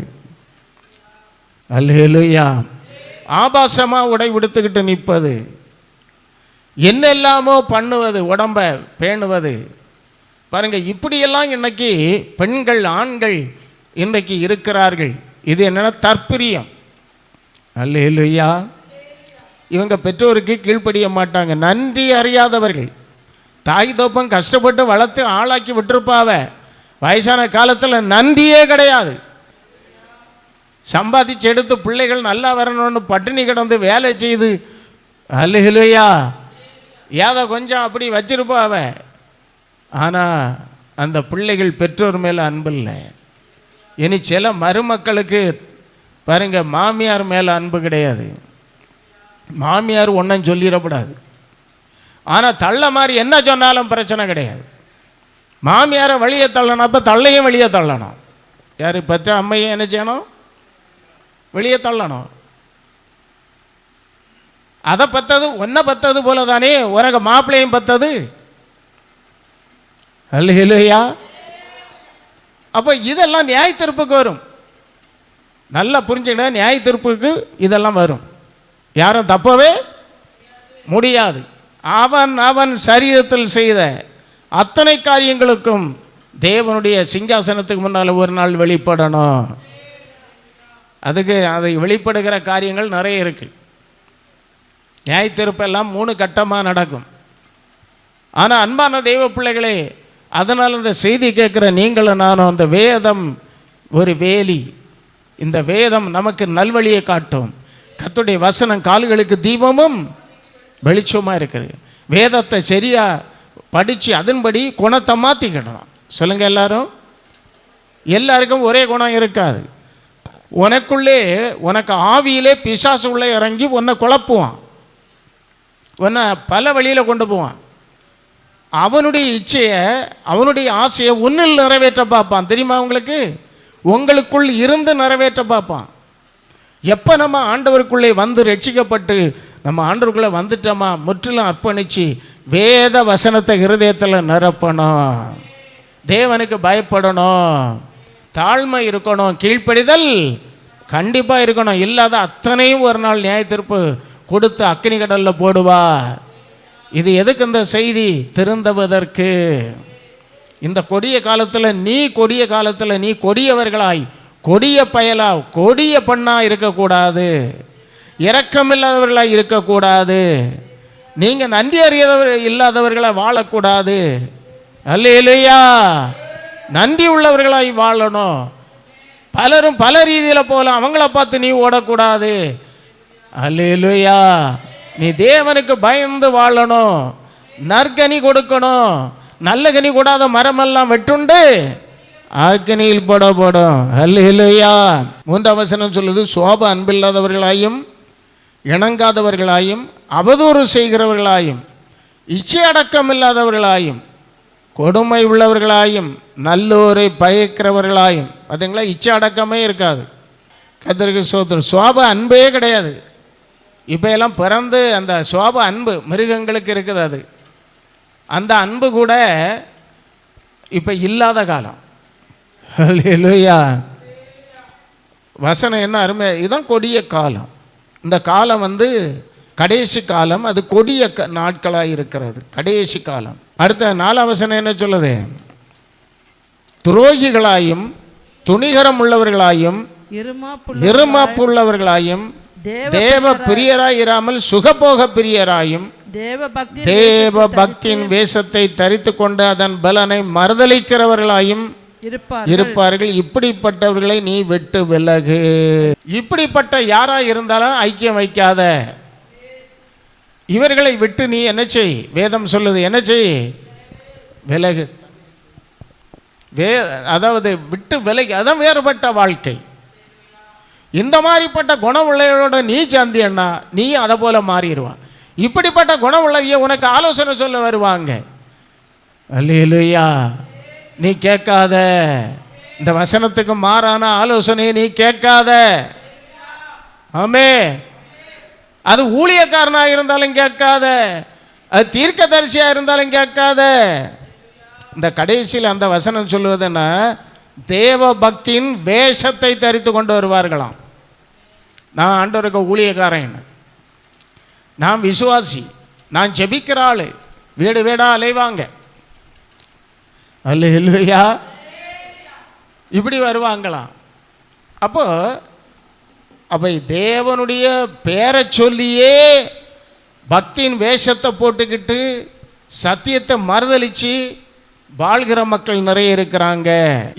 அல்லேலூயா. ஆபாசமாக உடை உடுத்துக்கிட்டு நிற்பது, என்னெல்லாமோ பண்ணுவது, உடம்பை பேணுவது. பாருங்கள் இப்படியெல்லாம் இன்னைக்கு பெண்கள் ஆண்கள் இன்றைக்கு இருக்கிறார்கள். இது என்னென்னா தற்பிரியம். அல்லேலூயா. இவங்க பெற்றோருக்கு கீழ்ப்படிய மாட்டாங்க, நன்றி அறியாதவர்கள். தாய் தோப்பம் கஷ்டப்பட்டு வளர்த்து ஆளாக்கி விட்டுருப்பாவ, வயசான காலத்தில் நன்றியே கிடையாது. சம்பாதிச்சு எடுத்து பிள்ளைகள் நல்லா வரணும்னு பட்டினி கிடந்து வேலை செய்து, அல்லேலூயா, ஏதோ கொஞ்சம் அப்படி வச்சிருப்பாவ. ஆனால் அந்த பிள்ளைகள் பெற்றோர் மேலே அன்பு இல்லை. இனி சில மருமக்களுக்கு பாருங்க மாமியார் மேலே அன்பு கிடையாது. மாமியார் ஒன்றும் சொல்லிடக்கூடாது, ஆனால் தள்ள மாதிரி என்ன சொன்னாலும் பிரச்சனை கிடையாது. மாமியாரை வெளியே தள்ளணும், அப்போ தள்ளையும் வெளியே தள்ளணும். யார் பெற்ற அம்மையும் என்ன செய்யணும், வெளியே தள்ளணும். அதை பத்தது ஒன்றை பத்தது போல தானே உனக்கு மாப்பிள்ளையும் பத்தது. அல்லேலூயா. அப்போ இதெல்லாம் நியாய தீர்ப்புக்கு வரும். நல்லா புரிஞ்சுக்கிட்டா நியாய தீர்ப்புக்கு இதெல்லாம் வரும், யாரும் தப்பவே முடியாது. அவன் சரீரத்தில் செய்த அத்தனை காரியங்களுக்கும் தேவனுடைய சிங்காசனத்துக்கு முன்னால் ஒரு நாள் வெளிப்படணும். அதுக்கு அதை வெளிப்படுகிற காரியங்கள் நிறைய இருக்குது. நியாய தீர்ப்பெல்லாம் 3 கட்டமாக நடக்கும். ஆனால் அன்பான தெய்வ பிள்ளைகளே, அதனால் இந்த செய்தி கேட்குற நீங்களும் நானும், அந்த வேதம் ஒரு வேலி. இந்த வேதம் நமக்கு நல்வழியை காட்டும். கர்த்தருடைய வசனம் கால்களுக்கு தீபமும் வெளிச்சமாக இருக்குது. வேதத்தை சரியாக படித்து அதன்படி குணத்தை மாற்றிக்கிடணும். சொல்லுங்கள் எல்லாரும். எல்லாருக்கும் ஒரே குணம் இருக்காது. உனக்கு ஆவியிலே பிசாசு உள்ளே இறங்கி உன்னை குழப்புவான், உன்னை பல வழியில் கொண்டு போவான். அவனுடைய இச்சையை அவனுடைய ஆசையை ஒன்றில் நிறைவேற்ற பார்ப்பான். தெரியுமா உங்களுக்கு? உங்களுக்குள் இருந்து நிறைவேற்ற பார்ப்பான். எப்போ நம்ம ஆண்டவருக்குள்ளே வந்து ரட்சிக்கப்பட்டு நம்ம ஆண்டவருக்குள்ளே வந்துட்டோமா, முற்றிலும் அர்ப்பணித்து வேத வசனத்தை இருதயத்தில் நிரப்பணும், தேவனுக்கு பயப்படணும், தாழ்மை இருக்கணும், கீழ்ப்படிதல் கண்டிப்பாக இருக்கணும். இல்லாத அத்தனையும் ஒரு நாள் நியாய தீர்ப்பு கொடுத்து அக்கினி கடலில் போடுவா. இது எதுக்கு இந்த செய்தி? திருந்துவதற்கு. இந்த கொடிய காலத்தில் நீ கொடியவர்களாய், கொடிய பயலா, கொடிய பெண்ணா இருக்கக்கூடாது, இரக்கமில்லாதவர்களாய் இருக்கக்கூடாது, நீங்கள் நன்றி இல்லாதவர்களாக வாழக்கூடாது. அல்லேலூயா. நன்றி உள்ளவர்களாய் வாழணும். பலரும் பல ரீதியில் போகலாம், அவங்கள பார்த்து நீ ஓடக்கூடாது. அல்லேலூயா. நீ தேவனுக்கு பயந்து வாழணும், நற்கனி கொடுக்கணும். நல்ல கனி கூடாத மரமெல்லாம் வெட்டுண்டு அக்கினியில் போடப்படும். அல்லேலூயா. 3ஆம் வசனம் சொல்லுது, சோப அன்பில்லாதவர்களாயும், இணங்காதவர்களாயும், அவதூறு செய்கிறவர்களாயும், இச்சை அடக்கம் இல்லாதவர்களாயும், கொடுமை உள்ளவர்களாயும், நல்லோரை பயக்கிறவர்களாயும். பார்த்தீங்களா, இச்சை அடக்கமே இருக்காது. கர்த்தருக்கு ஸ்தோத்திரம். சோப அன்பே கிடையாது. இப்போ எல்லாம் பிறந்து அந்த சோப அன்பு மிருகங்களுக்கு இருக்குது. அது அந்த அன்பு கூட இப்போ இல்லாத காலம். அல்லேலூயா. வசனம் என்ன அருமை. இதுதான் கொடிய காலம். இந்த காலம் கடைசி காலம். அது கொடிய நாட்களாக இருக்கிறது, கடைசி காலம். அடுத்த 4ஆம் வசனம் என்ன சொல்லுது? துரோகிகளாயும், துணிகரம் உள்ளவர்களாயும், இருமாப்புள்ளவர்களாயும், தேவ பிரியராய் இராமல் சுகபோக பிரியராயும், தேவ பக்தியின் வேஷத்தை தரித்து கொண்டு அதன் பலனை மறுதலிக்கிறவர்களாயும் இருப்பார்கள். இப்படிப்பட்டவர்களை நீ விட்டு விலகு. இப்படிப்பட்ட யாரா இருந்தாலும் ஐக்கியம் வைக்காத. இவர்களை விட்டு நீ என்ன செய்? வேதம் சொல்லுது, என்ன செய்? விலகு. அதாவது விட்டு விலகி, அதான் வேறுபட்ட வாழ்க்கை. இந்த மாதிரிப்பட்ட குணம் உள்ளவர்களோட நீ சேர்ந்தியன்னா நீ அதை போல மாறிடுவான். இப்படிப்பட்ட குணம் உள்ளவிய உனக்கு ஆலோசனை சொல்ல வருவாங்க. அல்லேலூயா. நீ கேட்காத, இந்த வசனத்துக்கு மாறான ஆலோசனையை நீ கேட்காத. ஆமே. அது ஊழியக்காரனாக இருந்தாலும் கேட்காத, அது தீர்க்கதரிசியாக இருந்தாலும் கேட்காத. இந்த கடைசியில் அந்த வசனம் சொல்லுவதுன்னா, தேவ பக்தியின் வேஷத்தை தரித்து கொண்டு வருவார்களாம். நான் ஆண்டவருக்கு ஊழியக்காரன், நான் விசுவாசி, நான் ஜெபிக்கிற ஆளு, வீடு வீடா அலைவாங்க. அல்லேலூயா. இப்படி வருவாங்களாம். அப்போ தேவனுடைய பேரை சொல்லியே பக்தியின் வேஷத்தை போட்டுக்கிட்டு சத்தியத்தை மறுதளிச்சு வாழ்கிற மக்கள் நிறைய இருக்கிறாங்க.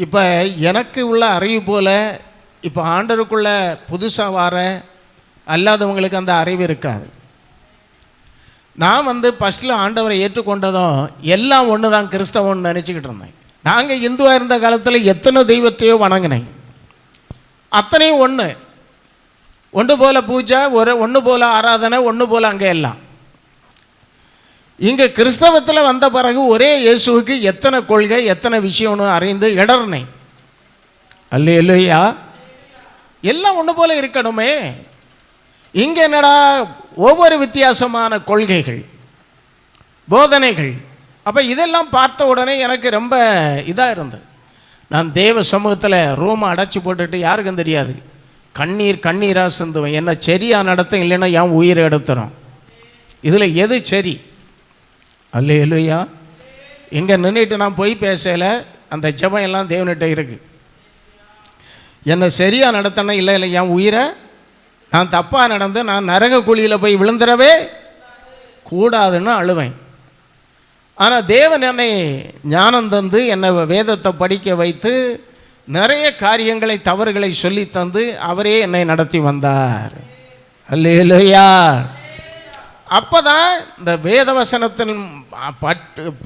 இப்போ எனக்கு உள்ள அறிவு போல இப்போ ஆண்டவருக்குள்ள புதுசாக வர அல்லாதவங்களுக்கு அந்த அறிவு இருக்காது. நான் ஃபஸ்ட்டில் ஆண்டவரை ஏற்றுக்கொண்டதும் எல்லாம் ஒன்று தான், கிறிஸ்தவன்னு நினச்சிக்கிட்டு இருந்தேன். நாங்கள் இந்துவாக இருந்த காலத்தில் எத்தனை தெய்வத்தையோ வணங்கினேன். அத்தனையும் ஒன்று போல பூஜை, ஒன்று போல ஆராதனை, ஒன்று போல அங்கே எல்லாம். இங்கே கிறிஸ்தவத்தில் வந்த பிறகு ஒரே இயேசுவுக்கு எத்தனை கொள்கை, எத்தனை விஷயம்னு அறிந்து இடர்னேன். அல்லேலூயா. எல்லாம் ஒன்று போல இருக்கணுமே. இங்கே என்னடா ஒவ்வொரு வித்தியாசமான கொள்கைகள், போதனைகள். அப்போ இதெல்லாம் பார்த்த உடனே எனக்கு ரொம்ப இதாக இருந்தது. நான் தேவ சமூகத்தில் ரூமை அடைச்சி போட்டுட்டு யாருக்கும் தெரியாது கண்ணீராக சிந்துவேன். என்ன சரியாக நடத்தும், இல்லைன்னா என் உயிரை எடுத்துரும். இதில் எது சரி? அல்லேலூயா. இங்கே நின்றுட்டு நான் போய் பேசலை, அந்த ஜெபம் எல்லாம் தேவன்கிட்ட இருக்குது. என்னை சரியாக நடத்தணும், இல்லை என் உயிரை நான் தப்பாக நடந்து நான் நரக குழியில் போய் விழுந்துடவே கூடாதுன்னு அழுவேன். ஆனால் தேவன் என்னை ஞானம் தந்து என்னை வேதத்தை படிக்க வைத்து நிறைய காரியங்களை, தவறுகளை சொல்லி தந்து அவரே என்னை நடத்தி வந்தார். அல்லேலூயா. அப்போ தான் இந்த வேத வசனத்தின்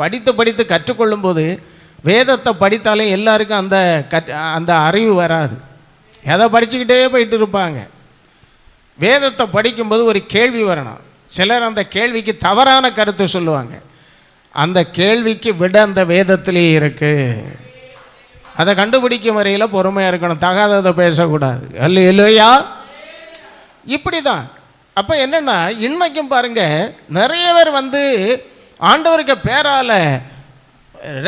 படித்து கற்றுக்கொள்ளும்போது, வேதத்தை படித்தாலே எல்லாருக்கும் அந்த அறிவு வராது. எதை படிச்சுக்கிட்டே போயிட்டு இருப்பாங்க. வேதத்தை படிக்கும்போது ஒரு கேள்வி வரணும். சிலர் அந்த கேள்விக்கு தவறான கருத்து சொல்லுவாங்க. அந்த கேள்விக்கு விட அந்த வேதத்திலே இருக்கு. அதை கண்டுபிடிக்கும் வரையில் பொறுமையாக இருக்கணும், தகாததை பேசக்கூடாது. அல்லேலூயா. இப்படி தான். அப்போ என்னென்னா, இன்னைக்கும் பாருங்க, நிறைய பேர் ஆண்டவருக்கு பேரால்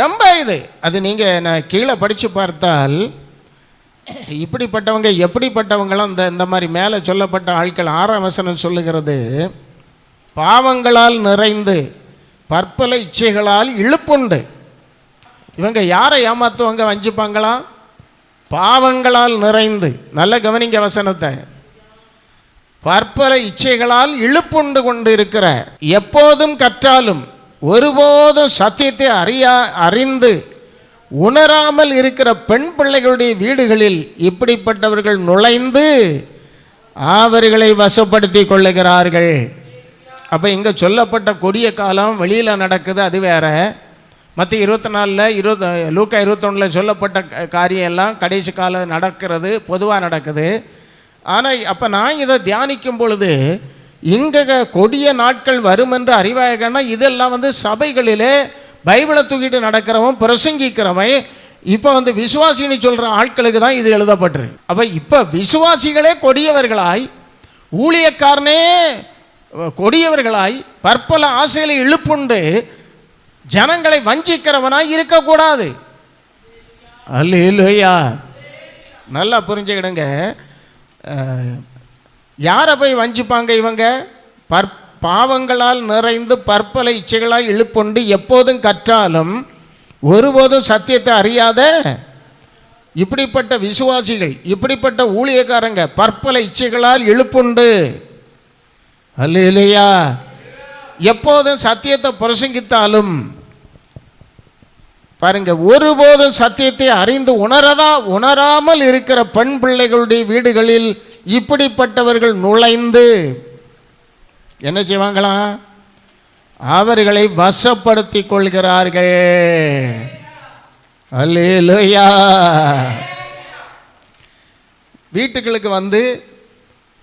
ரொம்ப அது நீங்கள் நான் கீழே படித்து பார்த்தால் இப்படிப்பட்டவங்க எப்படிப்பட்டவங்களும் இந்த மாதிரி மேலே சொல்லப்பட்ட ஆட்கள் 6ஆம் வசனம் சொல்லுகிறது, பாவங்களால் நிறைந்து பற்பல இச்சைகளால் இழுப்புண்டு. இவங்க யாரை ஏமாத்துவாங்க, வஞ்சிப்பாங்களாம்? பாவங்களால் நிறைந்து. நல்ல கவனிங்க வசனத்தை. பற்பல இச்சைகளால் இழுப்புண்டு கொண்டு இருக்கிற, எப்போதும் கற்றாலும் ஒருபோதும் சத்தியத்தை அறிந்து உணராமல் இருக்கிற பெண் பிள்ளைகளுடைய வீடுகளில் இப்படிப்பட்டவர்கள் நுழைந்து அவர்களை வசப்படுத்தி கொள்ளுகிறார்கள். அப்போ இங்கே சொல்லப்பட்ட கொடிய காலம் வெளியில் நடக்குது, அது வேற. மத்திய 24 லூக்கா 21 சொல்லப்பட்ட காரியம் எல்லாம் கடைசி காலம் நடக்கிறது, பொதுவாக நடக்குது. ஆனால் அப்போ நான் இதை தியானிக்கும் பொழுது, இங்கே கொடிய நாட்கள் வரும் என்று அறிவாயகன்னா இதெல்லாம் சபைகளிலே பைபிளை தூக்கிட்டு நடக்கிறவன், பிரசங்கிக்கிறவன், இப்போ விசுவாசின்னு சொல்கிற ஆட்களுக்கு தான் இது எழுதப்பட்டிருக்கு. அப்போ இப்போ விசுவாசிகளே கொடியவர்களாய், ஊழியக்காரனே கொடியவர்களாய், பற்பல ஆசைகளை இழுப்புண்டு ஜனங்களை வஞ்சிக்கிறவனாய் இருக்கக்கூடாது. அல்லேலூயா. நல்லா புரிஞ்சுக்கிடுங்க. யாரை போய் வஞ்சிப்பாங்க இவங்க? பாவங்களால் நிறைந்து பற்பல இச்சைகளால் இழுப்புண்டு எப்போதும் கற்றாலும் ஒருபோதும் சத்தியத்தை அறியாத இப்படிப்பட்ட விசுவாசிகள், இப்படிப்பட்ட ஊழியக்காரங்க பற்பல இச்சைகளால் இழுப்புண்டு. அல்லேலூயா. எப்போதும் சத்தியத்தை பிரசங்கித்தாலும் பாருங்க, ஒருபோதும் சத்தியத்தை அறிந்து உணராமல் இருக்கிற பெண் பிள்ளைகளுடைய வீடுகளில் இப்படிப்பட்டவர்கள் நுழைந்து என்ன செய்வாங்களாம்? அவர்களை வசப்படுத்தி கொள்கிறார்கள். அல்லேலூயா. வீட்டுகளுக்கு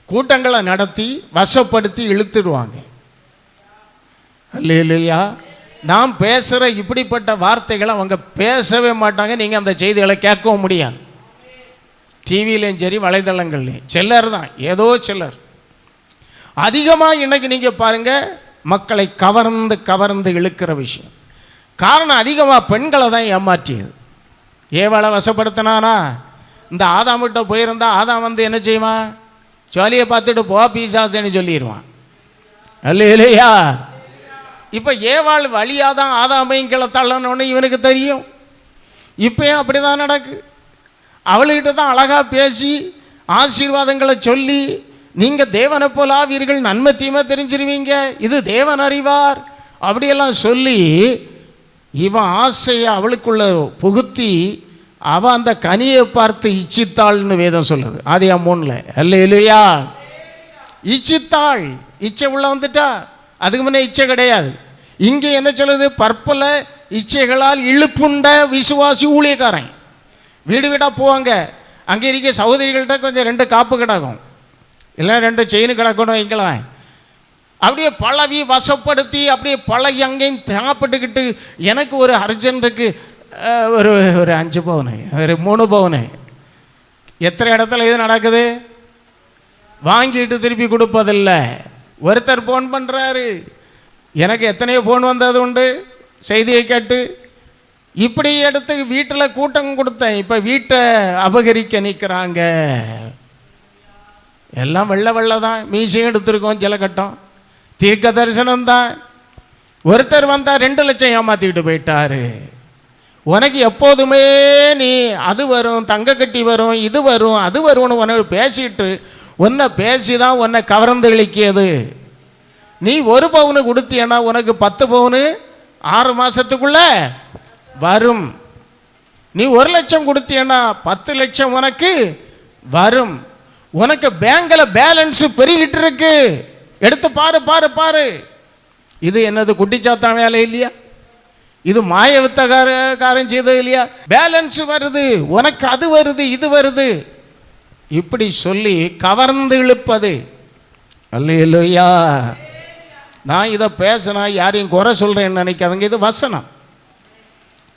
கூட்டங்களை நடத்தி வசப்படுத்தி இழுத்துடுவாங்க. அல்லேலூயா. நாம் பேசுகிற இப்படிப்பட்ட வார்த்தைகளை அவங்க பேசவே மாட்டாங்க. நீங்கள் அந்த செய்திகளை கேட்கவும் முடியாது. டிவிலையும் சரி வலைதளங்கள்லையும் சிலர் தான், ஏதோ சிலர். அதிகமாக இன்னைக்கு நீங்கள் பாருங்கள், மக்களை கவர்ந்து கவர்ந்து இழுக்கிற விஷயம். காரணம் அதிகமாக பெண்களை தான் ஏமாற்றியது. ஏவாளை வசப்படுத்தினானா? இந்த ஆதாம்கிட்ட போயிருந்தா ஆதாம் வந்து என்ன செய்வான்? ஜாலியை பார்த்துட்டு போ பீசாசன்னு சொல்லிடுவான். அல்லேலூயா. இப்போ ஏவாள் வழியாக தான் ஆதாமையும் கீழே தள்ளணும்னு இவனுக்கு தெரியும். இப்போயும் அப்படி தான் நடக்கு. அவளுக்கிட்ட தான் அழகாக பேசி ஆசீர்வாதங்களை சொல்லி, நீங்கள் தேவனை போல ஆவீர்கள், நன்மை தீமை தெரிஞ்சிருவீங்க, இது தேவன் அறிவார் அப்படியெல்லாம் சொல்லி இவன் ஆசையை அவளுக்குள்ள புகுத்தி அவன் அந்த கனியை பார்த்து இச்சித்தாள்னு வேதம் சொல்லுது. ஆதியாகமம் 3. அல்லேலூயா. இச்சித்தாள், இச்சை உள்ள வந்துட்டா. அதுக்கு முன்னே இச்சை கிடையாது. இங்கே என்ன சொல்லுது? பற்பல இச்சைகளால் இழுப்புண்ட விசுவாசி ஊழியக்காரன். வீடு வீடாக போவாங்க. அங்கே இருக்க சகோதரிகள்கிட்ட கொஞ்சம் 2 காப்பு கிடக்கும், இல்லை 2 செயின் கிடக்கணும் வைக்கலாம். அப்படியே பழவி வசப்படுத்தி அப்படியே பழகி அங்கேயும் சாப்பிட்டுக்கிட்டு, எனக்கு ஒரு அர்ஜென்ட்டுக்கு ஒரு 5 பவுனு, ஒரு 3 பவுனு. எத்தனை இடத்துல இது நடக்குது? வாங்கிட்டு திருப்பி கொடுப்பதில்லை. ஒருத்தர் ஃபோன் பண்ணுறாரு, எனக்கு எத்தனையோ ஃபோன் வந்தது உண்டு செய்தியை கேட்டு. இப்படி எடுத்து வீட்டில் கூட்டம் கொடுத்தேன், இப்போ வீட்டை அபகரிக்க நிற்கிறாங்க. எல்லாம் வெள்ளை வெள்ளை தான், மீசையும் எடுத்துருக்கோம், சில கட்டம் தீர்க்க தரிசனம் தான். ஒருத்தர் வந்தால் 2 லட்சம் ஏமாற்றிக்கிட்டு போயிட்டாரு. உனக்கு எப்போதுமே நீ அது வரும், தங்க கட்டி வரும், இது வரும், அது வரும்னு உனக்கு பேசிட்டு உன்னை பேசி தான் உன்னை கவர்ந்து இழுக்கியது. நீ 1 பவுனு கொடுத்தியன்னா உனக்கு 10 பவுனு 6 மாதத்துக்குள்ள வரும். நீ 1 லட்சம் கொடுத்தியன்னா 10 லட்சம் உனக்கு வரும். உனக்கு பேங்கில் பேலன்ஸ் பெருகிட்டு இருக்கு, எடுத்து பாரு பாரு பாரு. இது என்னது? குட்டிச்சாத்தான் வேலை இல்லையா? இது மாய வித்தகாரன் செய்தது இல்லையா? பேலன்ஸ் வருது, உனக்கு அது வருது, இது வருது, இப்படி சொல்லி கவர்ந்து இழுப்பது. அல்லேலூயா. நான் இதை பேசினா யாரையும் குறை சொல்கிறேன்னு நினைக்காதுங்க. இது வசனம்.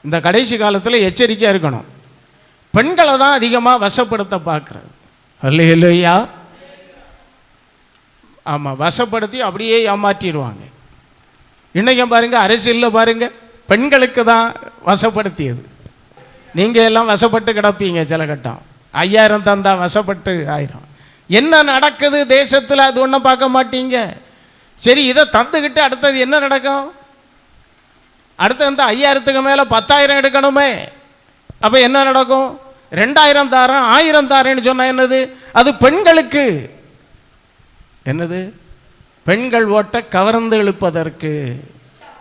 இந்த கடைசி காலத்தில் எச்சரிக்கையாக இருக்கணும். பெண்களை தான் அதிகமாக வசப்படுத்த பார்க்குறது. அல்லேலூயா. ஆமாம், வசப்படுத்தி அப்படியே ஏமாற்றிடுவாங்க. இன்றைக்கும் பாருங்கள், அரசியலில் பாருங்கள், பெண்களுக்கு தான் வசப்படுத்தியது. நீங்கள் எல்லாம் வசப்பட்டு கிடப்பீங்க. சில கட்டம் 5000 தந்தா வசப்பட்டு 1000. என்ன நடக்குது தேசத்தில் அது ஒன்றும் பார்க்க மாட்டீங்க. சரி, இதை தந்துக்கிட்டு அடுத்தது என்ன நடக்கும்? அடுத்து வந்து 5000க்கு மேலே 10,000 எடுக்கணுமே. அப்போ என்ன நடக்கும்? 2000 தாரேன் 1000 தாரேன்னு சொன்னால் என்னது? அது பெண்களுக்கு என்னது? பெண்கள் ஓட்ட கவர்ந்து இழுப்பதற்கு.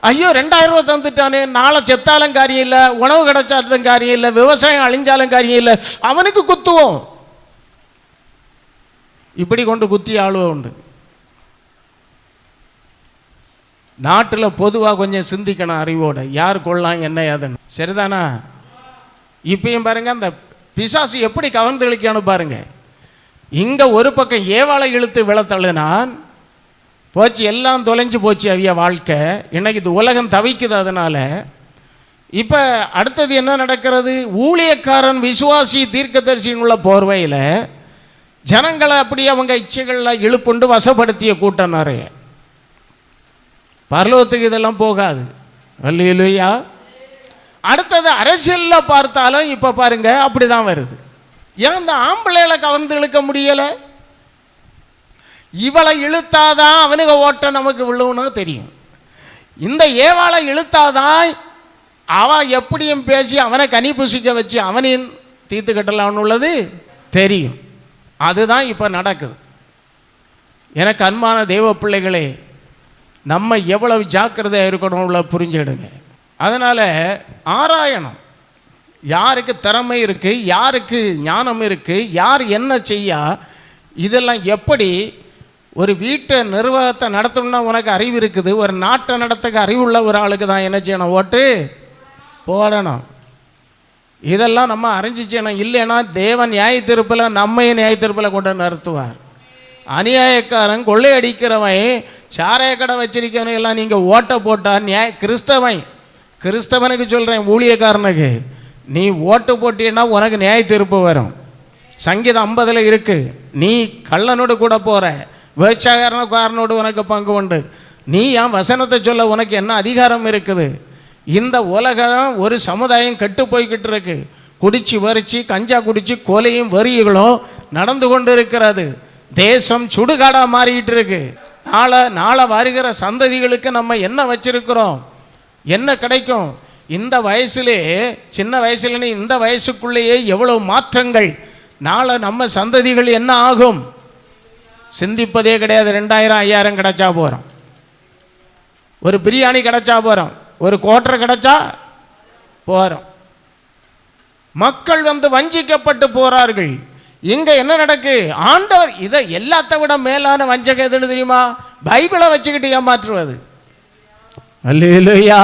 ஐயோ 2000 ரூபா தந்துட்டானே, நாளை செத்தாலும் காரியம் இல்லை, உணவு கிடைச்சாலும் காரியம் இல்லை, விவசாயம் அழிஞ்சாலும் காரியம் இல்லை, அவனுக்கு குத்துவோம். இப்படி கொண்டு குத்தி ஆளுவோம் உண்டு. நாட்டில் பொதுவாக கொஞ்சம் சிந்திக்கணும் அறிவோட, யார் கொள்ளலாம் என்ன ஏதுன்னு. சரிதானா? இப்பயும் பாருங்க, அந்த பிசாசு எப்படி கவர்ந்து இழுக்கான்னு பாருங்க. இங்கே ஒரு பக்கம் ஏவாளை இழுத்து விழத்தள்ளினான், போச்சு, எல்லாம் தொலைஞ்சு போச்சு அவிய வாழ்க்கை. இன்னைக்கு இது உலகம் தவிக்குது. அதனால் இப்போ அடுத்தது என்ன நடக்கிறது? ஊழியக்காரன் விசுவாசி தீர்க்கதரிசியின் உள்ள போர்வையில் ஜனங்களை அப்படியே அவங்க இச்சைகளில் இழுப்புண்டு வசப்படுத்திய கூட்டம் நிறைய. பரலோகத்துக்கு இதெல்லாம் போகாது. அல்லேலூயா. அடுத்தது அரசியலில் பார்த்தாலும் இப்போ பாருங்க அப்படி தான் வருது. ஏன் இந்த ஆம்பளைகளை கவர்ந்து இழுக்க முடியலை? இவளை இழுத்தாதான் அவனுக்கு ஓட்ட நமக்கு விழுவுன்னு தெரியும். இந்த ஏவாளை இழுத்தாதான் அவன் எப்படியும் பேசி அவனை கனி புசிக்க வச்சு அவனையும் தீர்த்து கட்டலாம்னு உள்ளது தெரியும். அதுதான் இப்போ நடக்குது. எனக்கு அன்பான தெய்வ பிள்ளைகளே, நம்ம எவ்வளவு ஜாக்கிரதையாக இருக்கணும்ல புரிஞ்சுடுங்க. அதனால் ஆராயணும், யாருக்கு திறமை இருக்குது, யாருக்கு ஞானம் இருக்குது, யார் என்ன செய்யா. இதெல்லாம் எப்படி ஒரு வீட்டை நிர்வாகத்தை நடத்தணும்னா உனக்கு அறிவு இருக்குது. ஒரு நாட்டை நடத்துக்க அறிவுள்ள ஒரு ஆளுக்கு தான் என்ன செய்யணும்? ஓட்டு போடணும். இதெல்லாம் நம்ம அறிஞ்சு செய்யணும். இல்லைன்னா தேவன் நியாய தீர்ப்பில் நம்மையும் நியாய தீர்ப்பில் கொண்டு நிறுத்துவார். அநியாயக்காரன் கொள்ளையடிக்கிறவன் சாராய கடை வச்சிருக்கவனு எல்லாம் நீங்கள் ஓட்டை போட்டா கிறிஸ்தவனுக்கு சொல்கிறேன், ஊழியக்காரனுக்கு நீ ஓட்டு போட்டீன்னா உனக்கு நியாய தீர்ப்பு வரும். சங்கீதம் 50 இருக்கு. நீ கள்ளனோடு கூட போகிற, வேட்சாகாரனோடு உனக்கு பங்கு உண்டு. நீ என் வசனத்தை சொல்ல உனக்கு என்ன அதிகாரம் இருக்குது? இந்த உலகம் ஒரு சமுதாயம் கெட்டு போய்கிட்டு இருக்கு. குடிச்சு வரிச்சு கஞ்சா குடிச்சு கொலையும் வரிகளும் நடந்து கொண்டு இருக்கிறது. தேசம் சுடுகாடாக மாறிக்கிட்டு இருக்கு. நாளை வருகிற சந்ததிகளுக்கு நம்ம என்ன வச்சிருக்கிறோம், என்ன கிடைக்கும்? இந்த வயசுலே, சின்ன வயசுல இந்த வயசுக்குள்ளேயே எவ்வளவு மாற்றங்கள். நாளை நம்ம சந்ததிகள் என்ன ஆகும் சிந்திப்பதே கிடையாது. 2000 5000 கிடைச்சா போகிறோம், ஒரு பிரியாணி கிடைச்சா போகிறோம், ஒரு கோட்டர் கிடைச்சா போகிறோம். மக்கள் வஞ்சிக்கப்பட்டு போறார்கள். இங்க என்ன நடக்கு? ஆண்டவர் இதை எல்லாத்தை விட மேலான வஞ்சகம் எதுன்னு தெரியுமா? பைபிளை வச்சுக்கிட்டு ஏமாற்றுவது. அல்லேலூயா.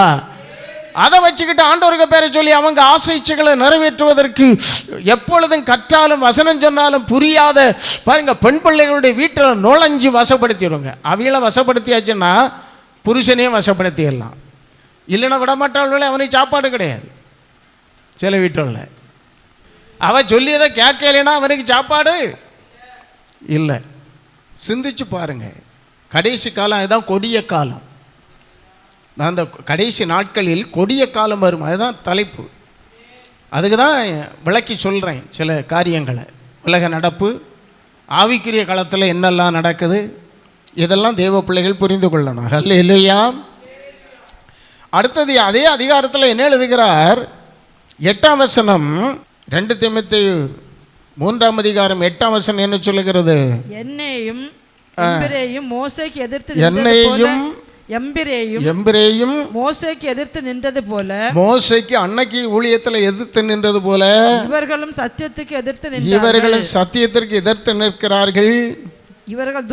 அதை வச்சுக்கிட்டு ஆண்டவருக்கு பேரை சொல்லி அவங்க ஆசை இச்சைகளை நிறைவேற்றுவதற்கு எப்பொழுதும் கற்றாலும் வசனம் சொன்னாலும் புரியாத பாருங்க, பெண் பிள்ளைகளுடைய வீட்டில் நுழைஞ்சு வசப்படுத்திடுவாங்க. அவைகளை வசப்படுத்தியாச்சுன்னா புருஷனையும் வசப்படுத்திடலாம். இல்லைன்னா விடமாட்டாளே, அவனுக்கு சாப்பாடு கிடையாது. சில வீட்டில் அவன் சொல்லியதை கேட்கலைன்னா அவனுக்கு சாப்பாடு இல்லை. சிந்திச்சு பாருங்க. கடைசி காலம் அதுதான் கொடிய காலம். நான் அந்த கடைசி நாட்களில் கொடிய காலம் வரும், அதுதான் தலைப்பு. அதுக்கு தான் விளக்கி சொல்கிறேன் சில காரியங்களை. உலக நடப்பு, ஆவிக்குரிய காலத்தில் என்னெல்லாம் நடக்குது, இதெல்லாம் தேவ பிள்ளைகள் புரிந்து கொள்ளணும். அல்லேலூயா. அடுத்தது அதே அதிகாரத்தில் என்ன எழுதுகிறார்? 8ஆம் வசனம், 2 தீமோத்தேயு 3ஆம் அதிகாரம் 8ஆம் வசனம் என்ன சொல்லுகிறது? என்னையும் மோசேக்கு எதிர்த்து எம்பிரேயும் மோசேக்கு எதிர்த்து நின்றது போல, மோசேக்கு அன்னைக்கு ஊழியத்தில் எதிர்த்து நின்றது போல இவர்களும் சத்தியத்துக்கு எதிர்த்து நிற்கிறார்கள். இவர்கள்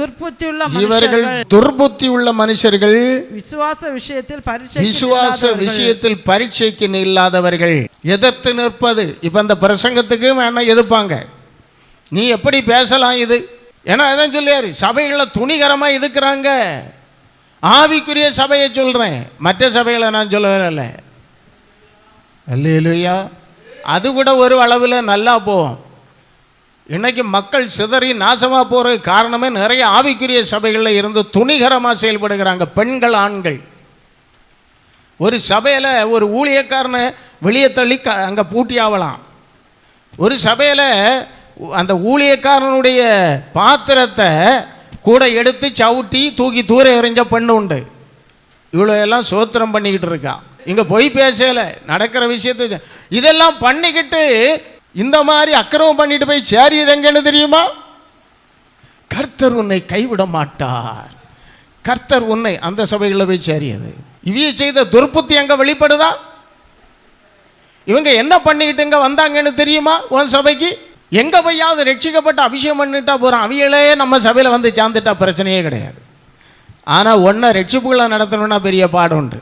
துர்புத்தி உள்ள மனுஷர்கள், விசுவாச விஷயத்தில் பரீட்சைக்கு இல்லாதவர்கள். எதிர்த்து நிற்பது. இப்ப அந்த பிரசங்கத்துக்கு வேணா எதிர்ப்பாங்க. நீ எப்படி பேசலாம் இது? ஏன்னா அதான் சொல்லியாரு, சபைகளை துணிகரமா எதிர்க்கிறாங்க. ஆவிக்குரிய சபையை சொல்றேன், மற்ற சபைகளை நான் சொல்ல வரல. அல்லேலூயா. அது கூட ஒரு அளவில் நல்லா போகும். இன்னைக்கு மக்கள் சிதறி நாசமாக போகிறதுக்கு காரணமே நிறைய ஆவிக்குரிய சபைகளில் இருந்து துணிகரமாக செயல்படுகிறாங்க பெண்கள், ஆண்கள். ஒரு சபையில் ஒரு ஊழியக்காரனை வெளியே தள்ளி அங்கே பூட்டி ஆகலாம். ஒரு சபையில் அந்த ஊழியக்காரனுடைய பாத்திரத்தை கூட எடுத்து சவுட்டி தூக்கி தூர எறிஞ்ச பெண்ணு உண்டு. இவ்வளோ எல்லாம் சோத்திரம் பண்ணிக்கிட்டு இருக்கா. இங்கே பொய் பேசல, நடக்கிற விஷயத்தை இதெல்லாம் பண்ணிக்கிட்டு இந்த மாதிரி அக்கிரமம் பண்ணிட்டு போய் சேரியது எங்கன்னு தெரியுமா? கர்த்தர் உன்னை கைவிட மாட்டார். கர்த்தர் உன்னை அந்த சபைகளில் போய் சேரியது. இவைய செய்த துர்புத்தி எங்க வெளிப்படுதா? இவங்க என்ன பண்ணிக்கிட்டு இங்க வந்தாங்கன்னு தெரியுமா? உன் சபைக்கு எங்க போயாவது ரட்சிக்கப்பட்ட அபிஷேகம் பண்ணிட்டா போறான். அவைகளே நம்ம சபையில் வந்து சேர்ந்துட்டா பிரச்சனையே கிடையாது. ஆனால் ஒன்றை ரட்சிப்புகளை நடத்தணும்னா பெரிய பாடம் உண்டு.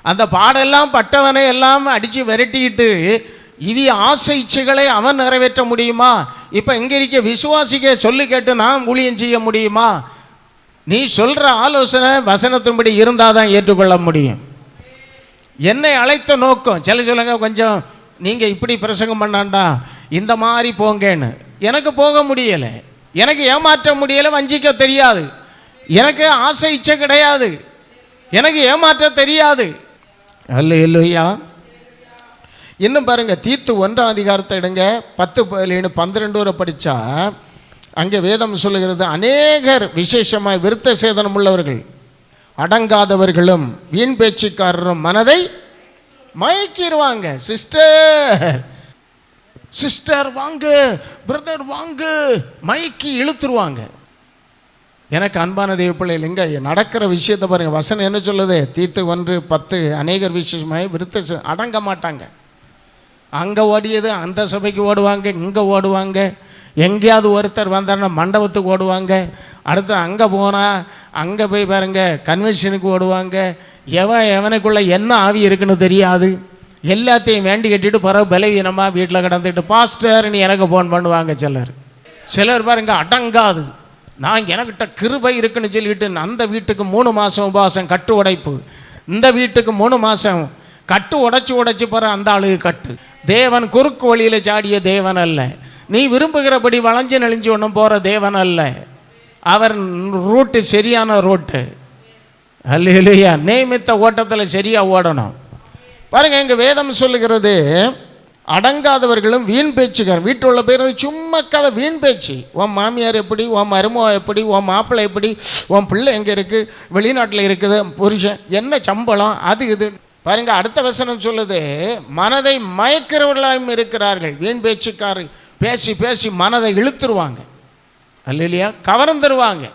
அந்த பாடெல்லாம் பட்டவனை எல்லாம் அடித்து விரட்டிக்கிட்டு இவி ஆசை இச்சைகளை அவன் நிறைவேற்ற முடியுமா? இப்போ இங்கே இருக்க விசுவாசிக்க சொல்லி கேட்டு நான் ஊழியம் செய்ய முடியுமா? நீ சொல்கிற ஆலோசனை வசனத்தின்படி இருந்தால் தான் ஏற்றுக்கொள்ள முடியும். என்னை அழைத்த நோக்கம் சில சொல்லுங்க, கொஞ்சம் நீங்கள் இப்படி பிரசங்கம் பண்ணாண்டா இந்த மாதிரி போங்கன்னு. எனக்கு போக முடியலை, எனக்கு ஏமாற்ற முடியலை, வஞ்சிக்க தெரியாது, எனக்கு ஆசை இச்சை கிடையாது, எனக்கு ஏமாற்ற தெரியாது. அல்லேலூயா. இன்னும் பாருங்க, தீத்து 1ஆம் அதிகாரத்தை எடுங்க, 10-12 வரை படித்தா அங்கே வேதம் சொல்லுகிறது, அநேகர் விசேஷமாய் விருத்த சேதனம் உள்ளவர்கள், அடங்காதவர்களும் வீண் பேச்சுக்காரரும் மனதை மயக்கிடுவாங்க. சிஸ்டர் வாங்க, பிரதர் வாங்க, மயக்கி இழுத்துருவாங்க. எனக்கு அன்பான தேவ பிள்ளைகள், இங்கே நடக்கிற விஷயத்தை பாருங்கள். வசனம் என்ன சொல்லுது? தீத்து 1:10, அநேகர் விசேஷமாய் விருத்த அடங்க மாட்டாங்க. அங்கே ஓடியது அந்த சபைக்கு ஓடுவாங்க, இங்கே ஓடுவாங்க, எங்கேயாவது ஒருத்தர் வந்தாருன்னா மண்டபத்துக்கு ஓடுவாங்க, அடுத்து அங்கே போனால் அங்கே போய் பாருங்க கன்வென்ஷனுக்கு ஓடுவாங்க. எவனுக்குள்ளே என்ன ஆவி இருக்குன்னு தெரியாது. எல்லாத்தையும் வேண்டி கட்டிட்டு பிறகு பலவீனமாக வீட்டில் கிடந்துட்டு பாஸ்டர் நீ எனக்கு ஃபோன் பண்ணுவாங்க. சிலர் பாருங்க அடங்காது. நான் எனக்கிட்ட கிருபை இருக்குன்னு சொல்லிட்டு அந்த வீட்டுக்கு 3 மாதம் உபவாசம் கட்டு உடைப்பு, இந்த வீட்டுக்கு 3 மாதம் கட்டு உடைச்சி போகிற அந்த ஆளுக்கு கட்டு. தேவன் குறுக்கு வழியில் சாடிய தேவன் அல்ல. நீ விரும்புகிறபடி வளைஞ்சு நெளிஞ்சு ஒன்றும் போகிற தேவன் அல்ல. அவர் ரூட்டு சரியான ரூட்டு. அல்லேலூயா. நியமித்த ஓட்டத்தில் சரியாக ஓடணும். பாருங்கள், எங்கள் வேதம் சொல்லுகிறது, அடங்காதவர்களும் வீண் பேச்சுக்கார். வீட்டில் உள்ள பேர் சும்மா கதை, வீண் பேச்சு. உன் மாமியார் எப்படி, உன் மருமக எப்படி, உன் மாப்பிள்ளை எப்படி, உன் பிள்ளை எங்கே இருக்குது, வெளிநாட்டில் இருக்குது, புருஷன் என்ன சம்பளம், அது இது. பாருங்க, அடுத்த வசனம் சொல்லுது, மனதை மயக்கிறவர்களாகவும் இருக்கிறார்கள். வீண் பேச்சுக்காரர் பேசி பேசி மனதை இழுத்துருவாங்க. அல்லையா, கவர்ந்துருவாங்க.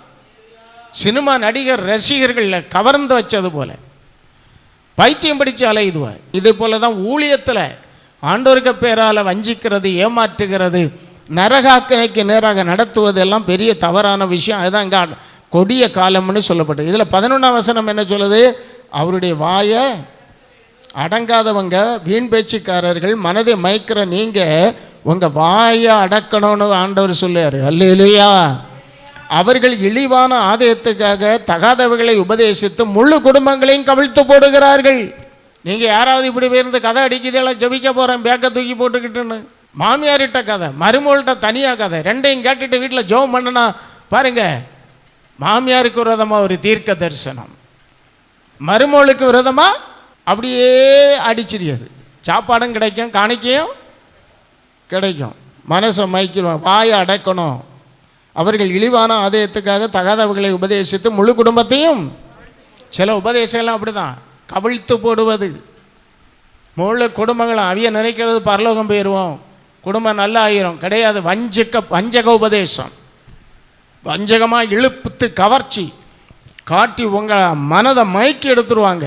சினிமா நடிகர் ரசிகர்களில் கவர்ந்து வச்சது போல பைத்தியம் பிடிச்சு அலையுதுவார். இது போல தான் ஊழியத்தில் ஆண்டவருக்கு பேரால் வஞ்சிக்கிறது, ஏமாற்றுகிறது, நரகாக்கனைக்கு நேராக நடத்துவது எல்லாம் பெரிய தவறான விஷயம். அதுதான் இங்கே கொடிய காலம்னு சொல்லப்பட்டது. இதில் 11ஆம் வசனம் என்ன சொல்லுது? அவருடைய வாயை அடங்காதவங்க, வீண் பேச்சுக்காரர்கள், மனதை மயக்கிற நீங்கள் உங்கள் வாயை அடக்கணும்னு ஆண்டவர் சொல்லுவார். அல்லேலூயா. அவர்கள் இழிவான ஆதாயத்துக்காக தகாதவர்களை உபதேசித்து முழு குடும்பங்களையும் கவிழ்த்து போடுகிறார்கள். நீங்கள் யாராவது இப்படி போயிருந்து கதை அடிக்கிறதெல்லாம் ஜபிக்க போகிறேன் பேக்கை தூக்கி போட்டுக்கிட்டுன்னு, மாமியார்கிட்ட கதை, மருமகள்கிட்ட தனியாக கதை, ரெண்டையும் கேட்டுட்டு வீட்டில் ஜெபம் பண்ணுனா பாருங்க, மாமியாருக்கு விரோதமாக ஒரு தீர்க்க தரிசனம், மருமகளுக்கு விரோதமாக அப்படியே அடிச்சிரியாது. சாப்பாடும் கிடைக்கும், காணிக்கையும் கிடைக்கும். மனசை மயக்கிடுவான். வாயை அடக்கணும். அவர்கள் இழிவான ஆதாயத்துக்காக தகாதவர்களை உபதேசித்து முழு குடும்பத்தையும், சில உபதேசம்லாம் அப்படி தான் கவிழ்த்து போடுவது. முழு குடும்பங்களை அவிய நினைக்கிறது பரலோகம் போயிடுவோம், குடும்பம் நல்லா ஆயிரும். கிடையாது. வஞ்சக உபதேசம், வஞ்சகமாக இழுப்புத்து கவர்ச்சி காட்டி உங்கள் மனதை மயக்கி எடுத்துருவாங்க.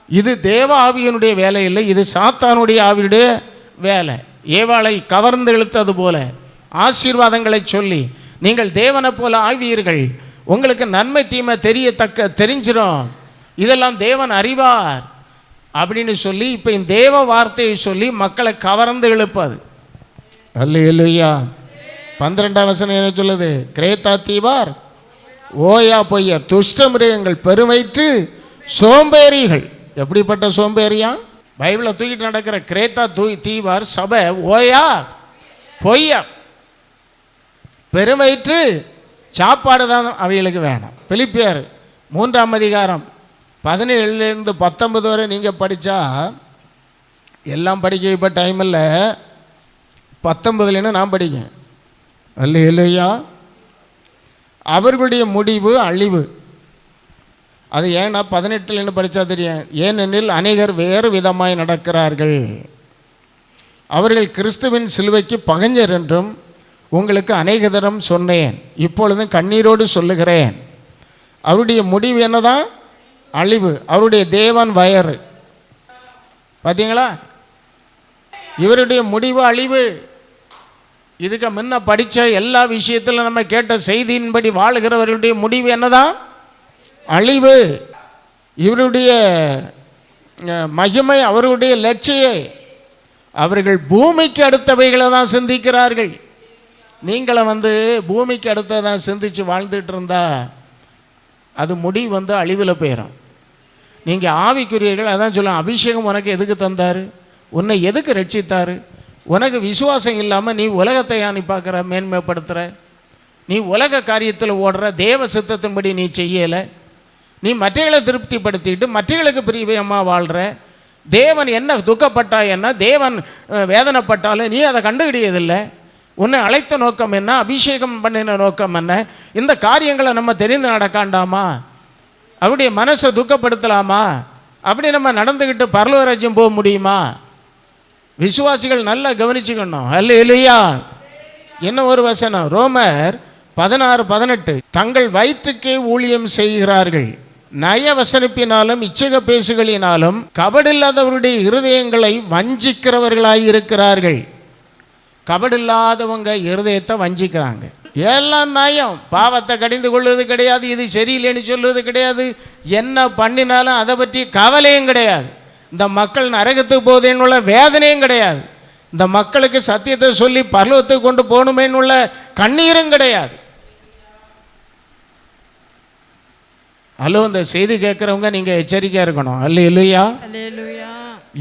இது தேவ ஆவியனுடைய வேலை இல்லை, இது சாத்தானுடைய ஆவியுடைய வேலை. ஏவாளை கவர்ந்து இழுத்தது போல ஆசீர்வாதங்களை சொல்லி நீங்கள் தேவனை போல ஆவீர்கள், உங்களுக்கு நன்மை தீமை தெரிஞ்சிடும், இதெல்லாம் தேவன் அறிவார் அப்படின்னு சொல்லி இப்போ இந்த தேவ வார்த்தையை சொல்லி மக்களை கவர்ந்து இழுப்பது. அல்லேலூயா. 12ஆம் வசனம் என்ன சொல்லுது? கிரேத்தா தீவார், ஓயா பொய்யர், துஷ்ட மிருகங்கள், பெருமைற்று சோம்பேறிகள். எப்படிப்பட்ட சோம்பேறியா? பைபிளை தூக்கிட்டு நடக்கிற கிரேத்தா தீவார் சபை, ஓயா பொய்யர், பெருமைற்று சாப்பாடு தான் அவைகளுக்கு வேணும். பிலிப்பியர் 3ஆம் அதிகாரம் 17 19 வரை நீங்கள் படித்தா, எல்லாம் படிக்க இப்போ டைம் இல்லை, 19 நான் படிக்கேன். அல்லேலூயா. அவர்களுடைய முடிவு அழிவு. அது ஏன்னா 18 படித்தா தெரியும். ஏனெனில் அநேகர் வேறு விதமாய் நடக்கிறார்கள். அவர்கள் கிறிஸ்துவின் சிலுவைக்கு பகைஞர் என்றும் உங்களுக்கு அநேக தரம் சொன்னேன், இப்பொழுதும் கண்ணீரோடு சொல்லுகிறேன். அவருடைய முடிவு என்னதான்? அழிவு. அவருடைய தேவன் வயறு. பார்த்தீங்களா? இவருடைய முடிவு அழிவு. இதுக்கு முன்ன படித்த எல்லா விஷயத்திலும் நம்ம கேட்ட செய்தியின்படி வாழுகிறவர்களுடைய முடிவு என்னதான்? அழிவு. இவருடைய மகிமை, அவருடைய லட்சியை, அவர்கள் பூமிக்கு அடுத்தவைகளை தான் சிந்திக்கிறார்கள். நீங்களை பூமிக்கு அடுத்ததான் சிந்திச்சு வாழ்ந்துட்டு இருந்தா அது முடிவு அழிவில் போயிடும். நீங்கள் ஆவிக்குரியர்கள் அதான் சொல்லுவாங்க, அபிஷேகம் உனக்கு எதுக்கு தந்தார், உன்னை எதுக்கு ரட்சித்தார், உனக்கு விசுவாசம் இல்லாமல் நீ உலகத்தை நீ பார்க்குற, மேன்மைப்படுத்துகிற, நீ உலக காரியத்தில் ஓடுற, தேவ சித்தத்தின்படி நீ செய்யலை, நீ மற்றவர்களை திருப்திப்படுத்திட்டு மற்றவர்களுக்கு பிரியமாக வாழ்கிற, தேவன் என்ன துக்கப்பட்டா என்ன, தேவன் வேதனைப்பட்டாலும் நீ அதை கண்டுகிடியதில்லை, உன்னை அழைத்த நோக்கம் என்ன, அபிஷேகம் பண்ணின நோக்கம் என்ன, இந்த காரியங்களை நம்ம தெரிந்து நடக்காண்டாமா, அவருடைய மனசை துக்கப்படுத்தலாமா, அப்படி நம்ம நடந்துக்கிட்டு பரலோக ராஜ்யம் போக முடியுமா? விசுவாசிகள் நல்லா கவனிச்சுக்கணும். அல்லேலூயா. என்ன ஒரு வசனம், ரோமர் 16:18, தங்கள் வயிற்றுக்கே ஊழியம் செய்கிறார்கள், நய வசனிப்பினாலும் இச்சக பேசுகளினாலும் கபடில்லாதவருடைய இருதயங்களை வஞ்சிக்கிறவர்களாயிருக்கிறார்கள். கபடில்லாதவங்க இருதயத்தை வஞ்சிக்கிறாங்க. எல்லாம் நயம், பாவத்தை கடிந்து கொள்வது கிடையாது, இது சரியில்லைன்னு சொல்வது கிடையாது, என்ன பண்ணினாலும் அதை பற்றி கவலையும் கிடையாது. இந்த மக்கள் நரகத்துக்கு போகுதேன்னு உள்ள வேதனையும் கிடையாது. இந்த மக்களுக்கு சத்தியத்தை சொல்லி பரலோகத்துக்கு கொண்டு போகணுமேன்னு உள்ள கண்ணீரும் கிடையாது. ஹலோ, இந்த செய்தி கேட்குறவங்க நீங்கள் எச்சரிக்கையாக இருக்கணும். அல்லேலூயா. அல்லேலூயா.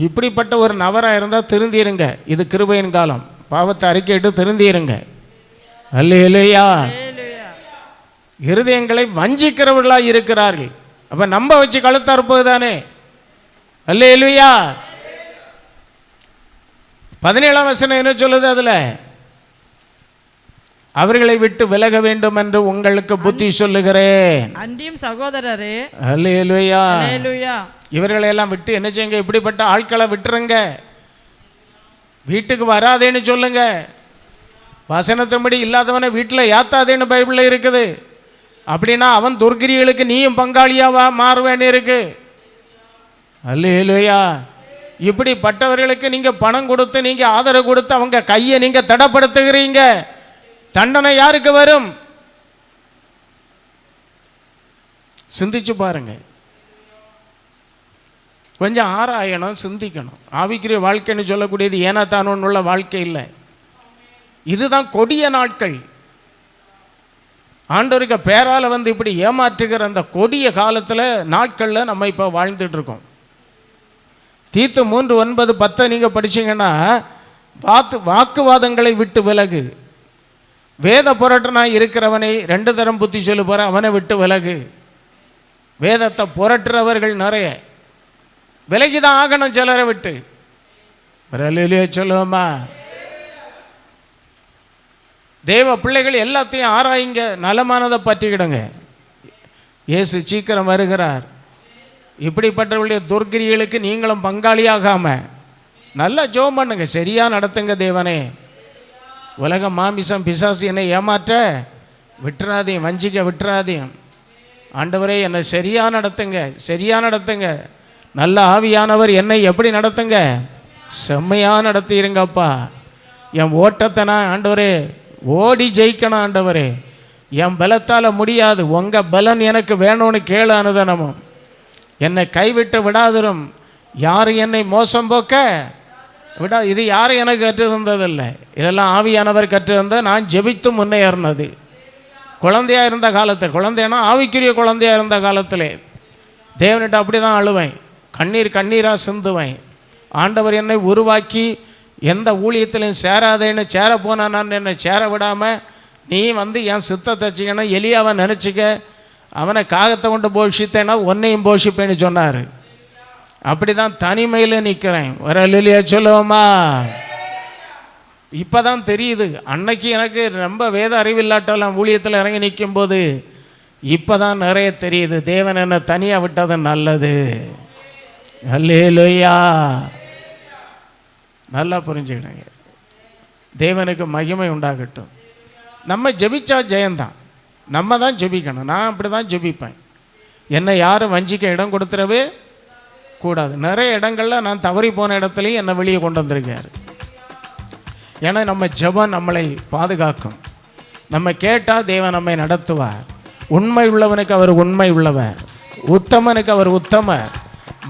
இப்படிப்பட்ட ஒரு நபராக இருந்தால் திருந்திருங்க. இது கிருபையின் காலம். பாவத்தை அறிக்கையிட்டு திருந்திருங்க. அல்லேலூயா. அல்லேலூயா. இருதயங்களை வஞ்சிக்கிறவர்களாக இருக்கிறார்கள். அப்போ நம்ப வச்சு கழுத்தா இருப்பது தானே. அல்லேலூயா. 17ஆம் வசனம் என்ன சொல்லுது? அதில் அவர்களை விட்டு விலக வேண்டும் என்று உங்களுக்கு புத்தி சொல்லுகிறேன். அன்றியும் சகோதரரே. அல்லேலூயா. அல்லேலூயா. இவர்களை எல்லாம் விட்டு என்ன செய்யுங்க? இப்படிப்பட்ட ஆட்களை விட்டுருங்க. வீட்டுக்கு வராதேன்னு சொல்லுங்க. வசனத்தின்படி இல்லாதவனை வீட்டில் ஏத்தாதேன்னு பைபிளில் இருக்குது. அப்படின்னா அவன் துர்கிரிகளுக்கு நீயும் பங்காளியாவா மாறுவேன்னு இருக்கு. அல்லேலூயா. இப்படிப்பட்டவர்களுக்கு நீங்கள் பணம் கொடுத்து நீங்கள் ஆதரவு கொடுத்து அவங்க கையை நீங்கள் தடப்படுத்துகிறீங்க. தண்டனை யாருக்கு வரும்? சிந்திச்சு பாருங்க. கொஞ்சம் ஆராயணும், சிந்திக்கணும். ஆவிக்குரிய வாழ்க்கைன்னு சொல்லக்கூடியது ஏனா தானோன்னு உள்ள வாழ்க்கை இல்லை. இதுதான் கொடிய நாட்கள். ஆண்டவருக்கு பேரால் வந்து இப்படி ஏமாற்றுகிற அந்த கொடிய காலத்தில் நாட்களில் நம்ம இப்போ வாழ்ந்துட்டு இருக்கோம். தீத்து 3:9-10 நீங்கள் படிச்சீங்கன்னா, வாக்குவாதங்களை விட்டு விலகு, வேத புரட்டனாக இருக்கிறவனை 2 தரம் புத்தி சொல்லு போற அவனை விட்டு விலகு. வேதத்தை புரட்டுறவர்கள் நிறைய, விலகிதான் ஆகணும் சிலரை விட்டு. சொல்லுவோமா? தேவ பிள்ளைகள் எல்லாத்தையும் ஆராயுங்க, நலமானதை பற்றிக்கிடுங்க. இயேசு சீக்கிரம் வருகிறார். இப்படிப்பட்டவர்களுடைய துர்கிரிகளுக்கு நீங்களும் பங்காளியாகாம நல்லா ஜெபம் பண்ணுங்க. சரியா நடத்துங்க தேவனே. உலக மாமிசம் பிசாசு என்னை ஏமாற்ற விட்டுறாதீங்க, வஞ்சிக்க விட்டுறாதீங்க. ஆண்டவரே என்னை சரியா நடத்துங்க, சரியா நடத்துங்க. நல்ல ஆவியானவர் என்னை எப்படி நடத்துங்க? செம்மையா நடத்திருங்கப்பா. என் ஓட்டத்தை நான் ஆண்டவரே ஓடி ஜெயிக்கணும். ஆண்டவரே என் பலத்தால் முடியாது, உங்கள் பலன் எனக்கு வேணும்னு கேளு. அனுதனமும் என்னை கைவிட்டு விடாதிரும். யாரும் என்னை மோசம் போக்க விடா. இது யாரும் எனக்கு கற்றுத்தந்ததில்லை, இதெல்லாம் ஆவியானவர் கற்றுத்தந்த நான் ஜெபித்து முன்னேறினது. குழந்தையாக இருந்த காலத்தில், குழந்தைன்னா ஆவிக்குரிய குழந்தையாக இருந்த காலத்திலே தேவனிட்ட அப்படி தான் அழுவேன், கண்ணீராக சிந்துவேன். ஆண்டவர் என்னை உருவாக்கி எந்த ஊழியத்திலையும் சேராதேன்னு சேர போன நான் என்னை சேர விடாமல் நீ வந்து என் சித்தத்தை செய்யணும். எலியாவை நினச்சிக்க, அவனை காகத்தை கொண்டு போஷித்தேன்னா உன்னையும் போஷிப்பேன்னு சொன்னார். அப்படி தான் தனிமையில் நிற்கிறேன். வர இல்லையா சொல்லுவோமா? இப்போ தான் தெரியுது. அன்னைக்கு எனக்கு ரொம்ப வேத அறிவில்லாட்டெல்லாம் ஊழியத்தில் இறங்கி நிற்கும்போது இப்போ தான் நிறைய தெரியுது. தேவன் என்னை தனியாக விட்டது நல்லது. அல்லேலூயா. நல்லா புரிஞ்சுக்கிடுங்க. தேவனுக்கு மகிமை உண்டாகட்டும். நம்ம ஜெபிச்சா ஜெயந்தான். நம்ம தான் ஜெபிக்கணும். நான் அப்படி தான் ஜெபிப்பேன். என்னை யாரும் வஞ்சிக்க இடம் கொடுத்துடவே கூடாது. நிறைய இடங்களில் நான் தவறி போன இடத்துலையும் என்னை வெளியே கொண்டு வந்திருக்காரு. ஏன்னா நம்ம ஜெபம் நம்மளை பாதுகாக்கும். நம்ம கேட்டால் தேவன் நம்மை நடத்துவார். உண்மை உள்ளவனுக்கு அவர் உண்மை உள்ளவர், உத்தமனுக்கு அவர் உத்தமர்,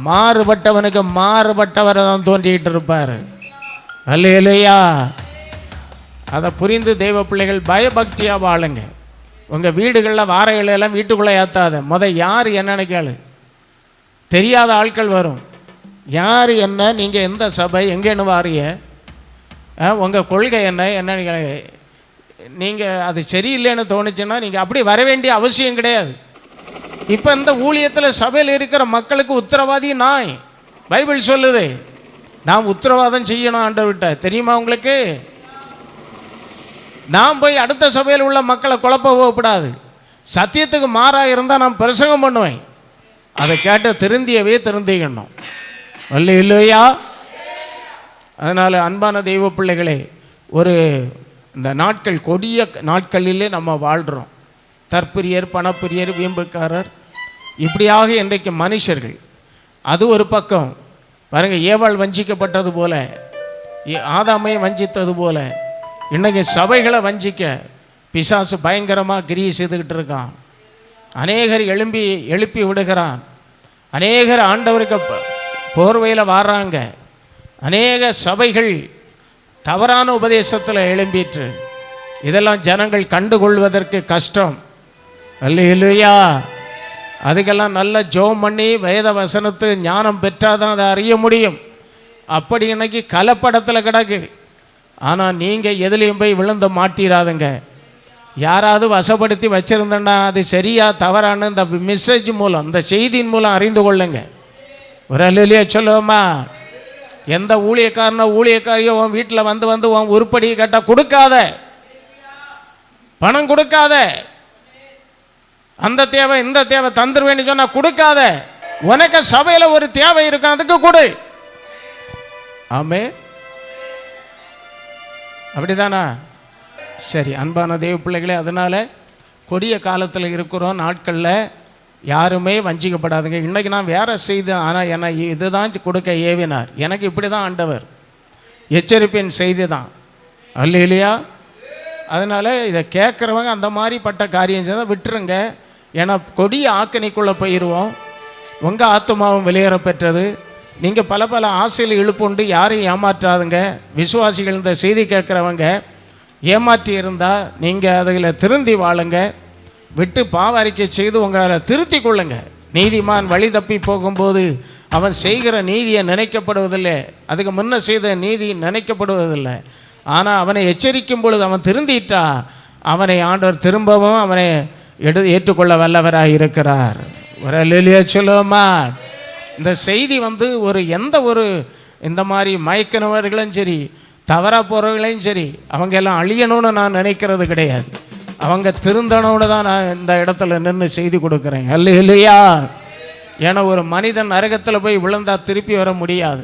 மாறுபட்டவனுக்கு மாறுபட்டவரை தான் தோன்றிக்கிட்டு இருப்பார். அல்லேலூயா. அதை புரிந்து தெய்வ பிள்ளைகள் பயபக்தியாக வாழுங்க. உங்கள் வீடுகளில் வாரைகளெல்லாம் வீட்டுக்குள்ளே ஏற்றாத. யார் என்னன்னு கேளு. தெரியாத ஆட்கள் வரும். யார் என்ன, நீங்கள் எந்த சபை, எங்கேன்னு வாரிய, உங்கள் கொள்கை என்னன்னு நீங்கள் அது சரியில்லைன்னு தோணுச்சுன்னா நீங்கள் அப்படி வர வேண்டிய அவசியம் கிடையாது. இப்போ இந்த ஊழியத்தில் சபையில் இருக்கிற மக்களுக்கு உத்தரவாதி நான். பைபிள் சொல்லுது நாம் உத்தரவாதம் செய்யணும் ஆண்டவர்கிட்ட. தெரியுமா உங்களுக்கு? நான் போய் அடுத்த சபையில் உள்ள மக்களை குழப்ப போகக்கூடாது. சத்தியத்துக்கு மாறாக இருந்தால் நான் பிரசங்கம் பண்ணுவேன். அதை கேட்ட திருந்திக்கணும். இல்லையா? அதனால் அன்பான தெய்வ பிள்ளைகளே, ஒரு இந்த நாட்கள் கொடிய நாட்களிலே நம்ம வாழ்கிறோம். தற்பிரியர், பணப்பிரியர், வீம்புக்காரர், இப்படியாக இன்றைக்கு மனுஷர்கள். அது ஒரு பக்கம் பாருங்கள். ஏவாள் வஞ்சிக்கப்பட்டது போல, ஆதாமையை வஞ்சித்தது போல இன்றைக்கி சபைகளை வஞ்சிக்க பிசாசு பயங்கரமாக கிரியை செய்துக்கிட்டு இருக்கான். அநேகர் எழுப்பி விடுகிறான். அநேகர் ஆண்டவருக்கு போர்வையில் வாராங்க. அநேக சபைகள் தவறான உபதேசத்தில் எழும்பிற்று. இதெல்லாம் ஜனங்கள் கண்டுகொள்வதற்கு கஷ்டம். அல்லேலூயா. அதுக்கெல்லாம் நல்ல ஜெபம் பண்ணி வேத வசனத்து ஞானம் பெற்றாதான் அதை அறிய முடியும். அப்படி இன்னைக்கு கலப்படத்தில் கிடக்கு. ஆனால் நீங்கள் எதுலேயும் போய் விழுந்த மாட்டிடாதுங்க. யாராவது வசப்படுத்தி வச்சுருந்தேன்னா அது சரியா தவறான்னு இந்த மெசேஜ் மூலம், இந்த செய்தியின் மூலம் அறிந்து கொள்ளுங்க. ஒரு அல்லையே சொல்லுவோமா? எந்த ஊழியக்காரியோ உன் வீட்டில் வந்து உன் உருப்படி கேட்டால் கொடுக்காத, பணம் கொடுக்காத. அந்த தேவை இந்த தேவை தந்துருவேன்னு சொன்னால் கொடுக்காத. உனக்கு சபையில் ஒரு தேவை இருக்கும், அதுக்கு கொடு. ஆமே, அப்படிதானா? சரி, அன்பான தேவ பிள்ளைகளே, அதனால் கொடிய காலத்தில் இருக்கிறோம் நாட்களில் யாருமே வஞ்சிக்கப்படாதுங்க. இன்றைக்கி நான் வேறு செய்தேன், ஆனால் என்னை இதுதான் கொடுக்க ஏவினார். எனக்கு இப்படி தான் ஆண்டவர் எச்சரிப்பின் செய்தி தான். அல்லேலூயா. அதனால் இதை கேட்குறவங்க அந்த மாதிரிப்பட்ட காரியம் செய்தால் விட்டுருங்க. ஏன்னா கொடிய ஆக்கணிக்குள்ளே போயிடுவோம். உங்கள் ஆத்துமாவும் வெளியேற பெற்றது. நீங்கள் பல ஆசையில் இழுப்புண்டு யாரையும் ஏமாற்றாதுங்க. விசுவாசிகள் இந்த செய்தி கேட்குறவங்க ஏமாற்றி இருந்தால் நீங்கள் அதில் திருந்தி வாழுங்க. விட்டு பாவரிக்கை செய்து உங்களை திருத்தி கொள்ளுங்க. நீதிமான் வழி தப்பி போகும்போது அவன் செய்கிற நீதியை நினைக்கப்படுவதில்லை, அதுக்கு முன்ன செய்த நீதி நினைக்கப்படுவதில்லை. ஆனால் அவனை எச்சரிக்கும் பொழுது அவன் திருந்திட்டா அவனை ஆண்டவர் திரும்பவும் அவனை ஏற்றுக்கொள்ள வல்லவராக இருக்கிறார். ஒரு அல்லேலூயா சொல்லுவோமா? இந்த செய்தி ஒரு எந்த ஒரு இந்த மாதிரி மயக்கினவர்களும் சரி, தவறாக போகிறவர்களையும் சரி, அவங்க எல்லாம் அழியணும்னு நான் நினைக்கிறது கிடையாது. அவங்க திருந்தணும்னு தான் நான் இந்த இடத்துல நின்று செய்தி கொடுக்குறேன். அல்லேலூயா. ஏன்னா ஒரு மனிதன் நரகத்தில் போய் விழுந்தால் திருப்பி வர முடியாது.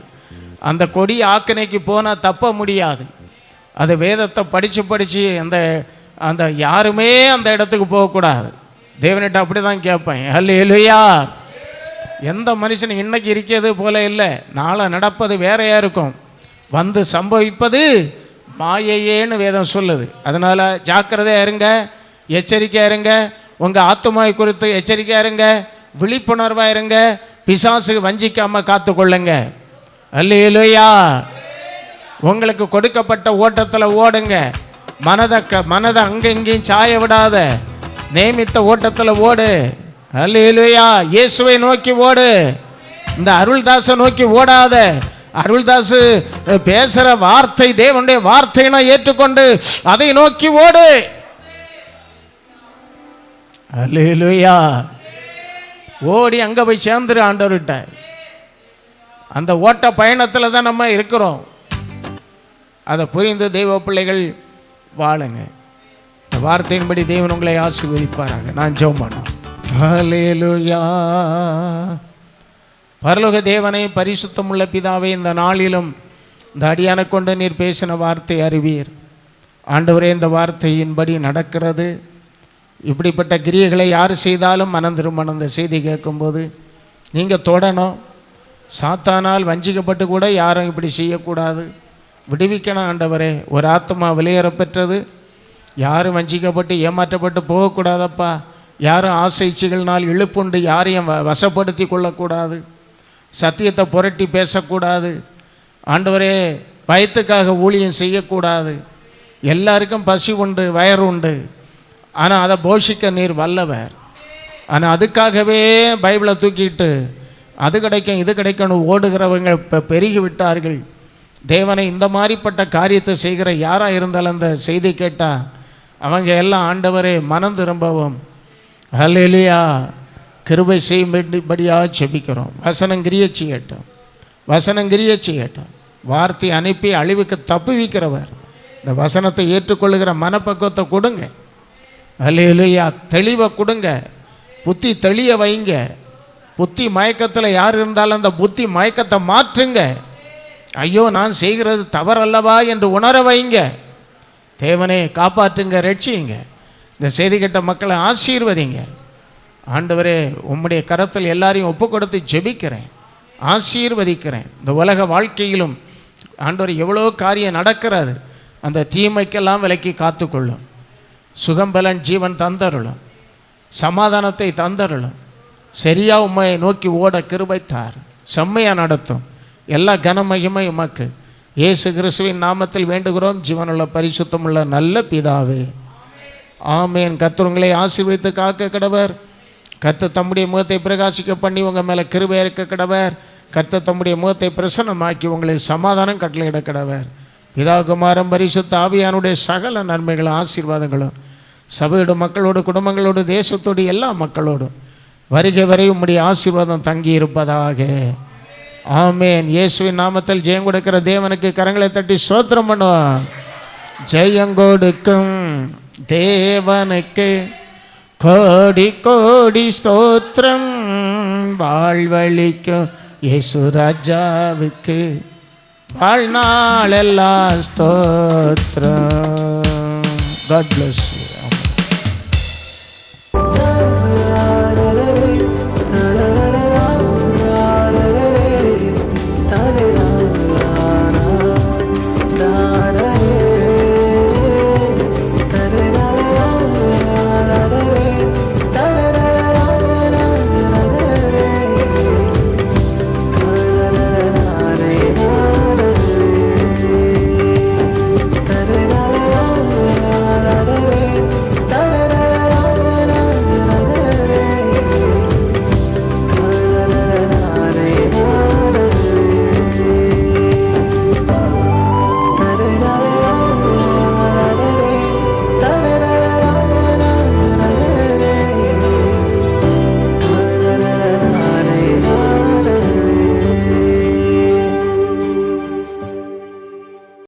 அந்த கொடி ஆக்கினைக்கு போனால் தப்ப முடியாது. அது வேதத்தை படித்து அந்த யாருமே அந்த இடத்துக்கு போகக்கூடாது. தேவனிட்ட அப்படி தான் கேட்பேன். அல்லேலூயா. எந்த மனுஷன் இன்னைக்கு இருக்கிறது போல இல்லை, நாளை நடப்பது வேறையாக இருக்கும். வந்து சம்பவிப்பது மாயையேன்னு வேதம் சொல்லுது. அதனால் ஜாக்கிரதையாக இருங்க, எச்சரிக்கையாக இருங்க. உங்கள் ஆத்துமாவை குறித்து எச்சரிக்கையாக இருங்க, விழிப்புணர்வாக இருங்க. பிசாசு வஞ்சிக்காமல் காத்துக்கொள்ளுங்க. அல்லேலூயா. உங்களுக்கு கொடுக்கப்பட்ட ஓட்டத்தில் ஓடுங்க. மனதை அங்கெங்கேயும் சாய விடாத, நியமித்த ஓட்டத்தில் ஓடு. அல்லேலூயா. இயேசுவை நோக்கி ஓடு. இந்த அருள்தாசை நோக்கி ஓடாத. அருள்தாசு பேசுகிற வார்த்தை தேவனுடைய வார்த்தையினா ஏற்றுக்கொண்டு அதை நோக்கி ஓடு. அல்லேலூயா. ஓடி அங்கே போய் சேர்ந்துரு ஆண்டவர்கிட்ட. அந்த ஓட்ட பயணத்தில் தான் நம்ம இருக்கிறோம். அதை புரிந்து தெய்வ பிள்ளைகள் வாழுங்க. இந்த வார்த்தையின்படி தேவன் உங்களை ஆசீர்வதிப்பாராங்க. நான் ஜெபம் பண்ணோம். அல்லேலூயா. பரலோக தேவனை, பரிசுத்தமுள்ள பிதாவே, இந்த நாளிலும் இந்த அடியானை கொண்டு நீர் பேசின வார்த்தை அறிவீர். ஆண்டவரே, இந்த வார்த்தையின்படி நடக்கிறது. இப்படிப்பட்ட கிரியைகளை யார் செய்தாலும் மனம் திரும்பணும். இந்த செய்தி கேட்கும்போது நீங்கள் தொடணும். சாத்தானால் வஞ்சிக்கப்பட்டு கூட யாரும் இப்படி செய்யக்கூடாது. விடுவிக்கணும் ஆண்டவரே. ஒரு ஆத்மா வெளியேற பெற்றது. யாரும் வஞ்சிக்கப்பட்டு ஏமாற்றப்பட்டு போகக்கூடாதப்பா. யாரும் ஆசைச்சிகள்னால் இழுப்புண்டு யாரையும் வசப்படுத்தி கொள்ளக்கூடாது. சத்தியத்தை புரட்டி பேசக்கூடாது. ஆண்டவரே, பயத்துக்காக ஊழியம் செய்யக்கூடாது. எல்லாருக்கும் பசி உண்டு, வயறு உண்டு. ஆனால் அதை போஷிக்க நீர் வல்லவர். ஆனால் அதுக்காகவே பைபிளை தூக்கிட்டு அது கிடைக்கும் இது கிடைக்கணும் ஓடுகிறவங்க இப்போ பெருகி விட்டார்கள். தேவனை இந்த மாதிரிப்பட்ட காரியத்தை செய்கிற யாராக இருந்தாலும் அந்த செய்தி கேட்டால் அவங்க எல்லாம் ஆண்டவரே மனம் திரும்பவும் அல்லேலூயா கிருபை செய்யும்படியாக செபிக்கிறோம். வசனம் கிரிய செய்யட்டும், வசனம் கிரிய செய்யட்டும். வார்த்தை அனுப்பி அழிவுக்கு தப்புவிக்கிறவர். இந்த வசனத்தை ஏற்றுக்கொள்ளுகிற மனப்பக்குவத்தை கொடுங்க. அல்லேலூயா. தெளிவை கொடுங்க. புத்தி தெளிய வைங்க. புத்தி மயக்கத்தில் யார் இருந்தாலும் அந்த புத்தி மயக்கத்தை மாற்றுங்க. ஐயோ, நான் செய்கிறது தவறல்லவா என்று உணர வைங்க. தேவனே காப்பாற்றுங்க, ரட்சியுங்க. இந்த செய்தி கேட்ட மக்களை ஆசீர்வதிங்க. ஆண்டவரே, உம்முடைய கரத்தில் எல்லாரையும் ஒப்பு கொடுத்து ஜெபிக்கிறேன், ஆசீர்வதிக்கிறேன். இந்த உலக வாழ்க்கையிலும் ஆண்டவர் எவ்வளோ காரியம் நடக்கிறது. அந்த தீமைக்கெல்லாம் விலக்கி காத்துக்கொள்ளும். சுகம்பலன் ஜீவன் தந்தருளும், சமாதானத்தை தந்தருளும். சரியாக உம்மை நோக்கி ஓட கிருபைத்தார், செம்மையாக நடத்தும். எல்லா கனமகிமை உமக்கு இயேசு கிறிஸ்துவின் நாமத்தில் வேண்டுகிறோம், ஜீவனுள்ள பரிசுத்தமுள்ள நல்ல பிதாவே, ஆமேன். கர்த்தர் உங்களை ஆசீர்வதித்து காக்க கடவர். கர்த்தர் தம்முடைய முகத்தை பிரகாசிக்க பண்ணி உங்கள் மேலே கிருபை இருக்க கடவர். கர்த்தர் தம்முடைய முகத்தை பிரசன்னமாக்கி உங்களை சமாதானம் கட்டளையிட கடவர். பிதா குமாரன் பரிசுத்த ஆவியானுடைய சகல நன்மைகளும் ஆசீர்வாதங்களும் சபையோட மக்களோடு, குடும்பங்களோடு, தேசத்தோடு, எல்லா மக்களோடும் வருகை வரை உம்முடைய ஆசீர்வாதம் தங்கி இருப்பதாக. ஆமேன். இயேசுவின் நாமத்தில் ஜெயம் கொடுக்கிற தேவனுக்கு கரங்களை தட்டி ஸ்தோத்திரம் பண்ணுவோம். ஜெயம் கொடுக்கும் தேவனுக்கு கோடி கோடி ஸ்தோத்திரம். வாழ்வழிக்கும் இயேசு ராஜாவுக்கு வாழ்நாளெல்லாம் ஸ்தோத்திரம். God bless you.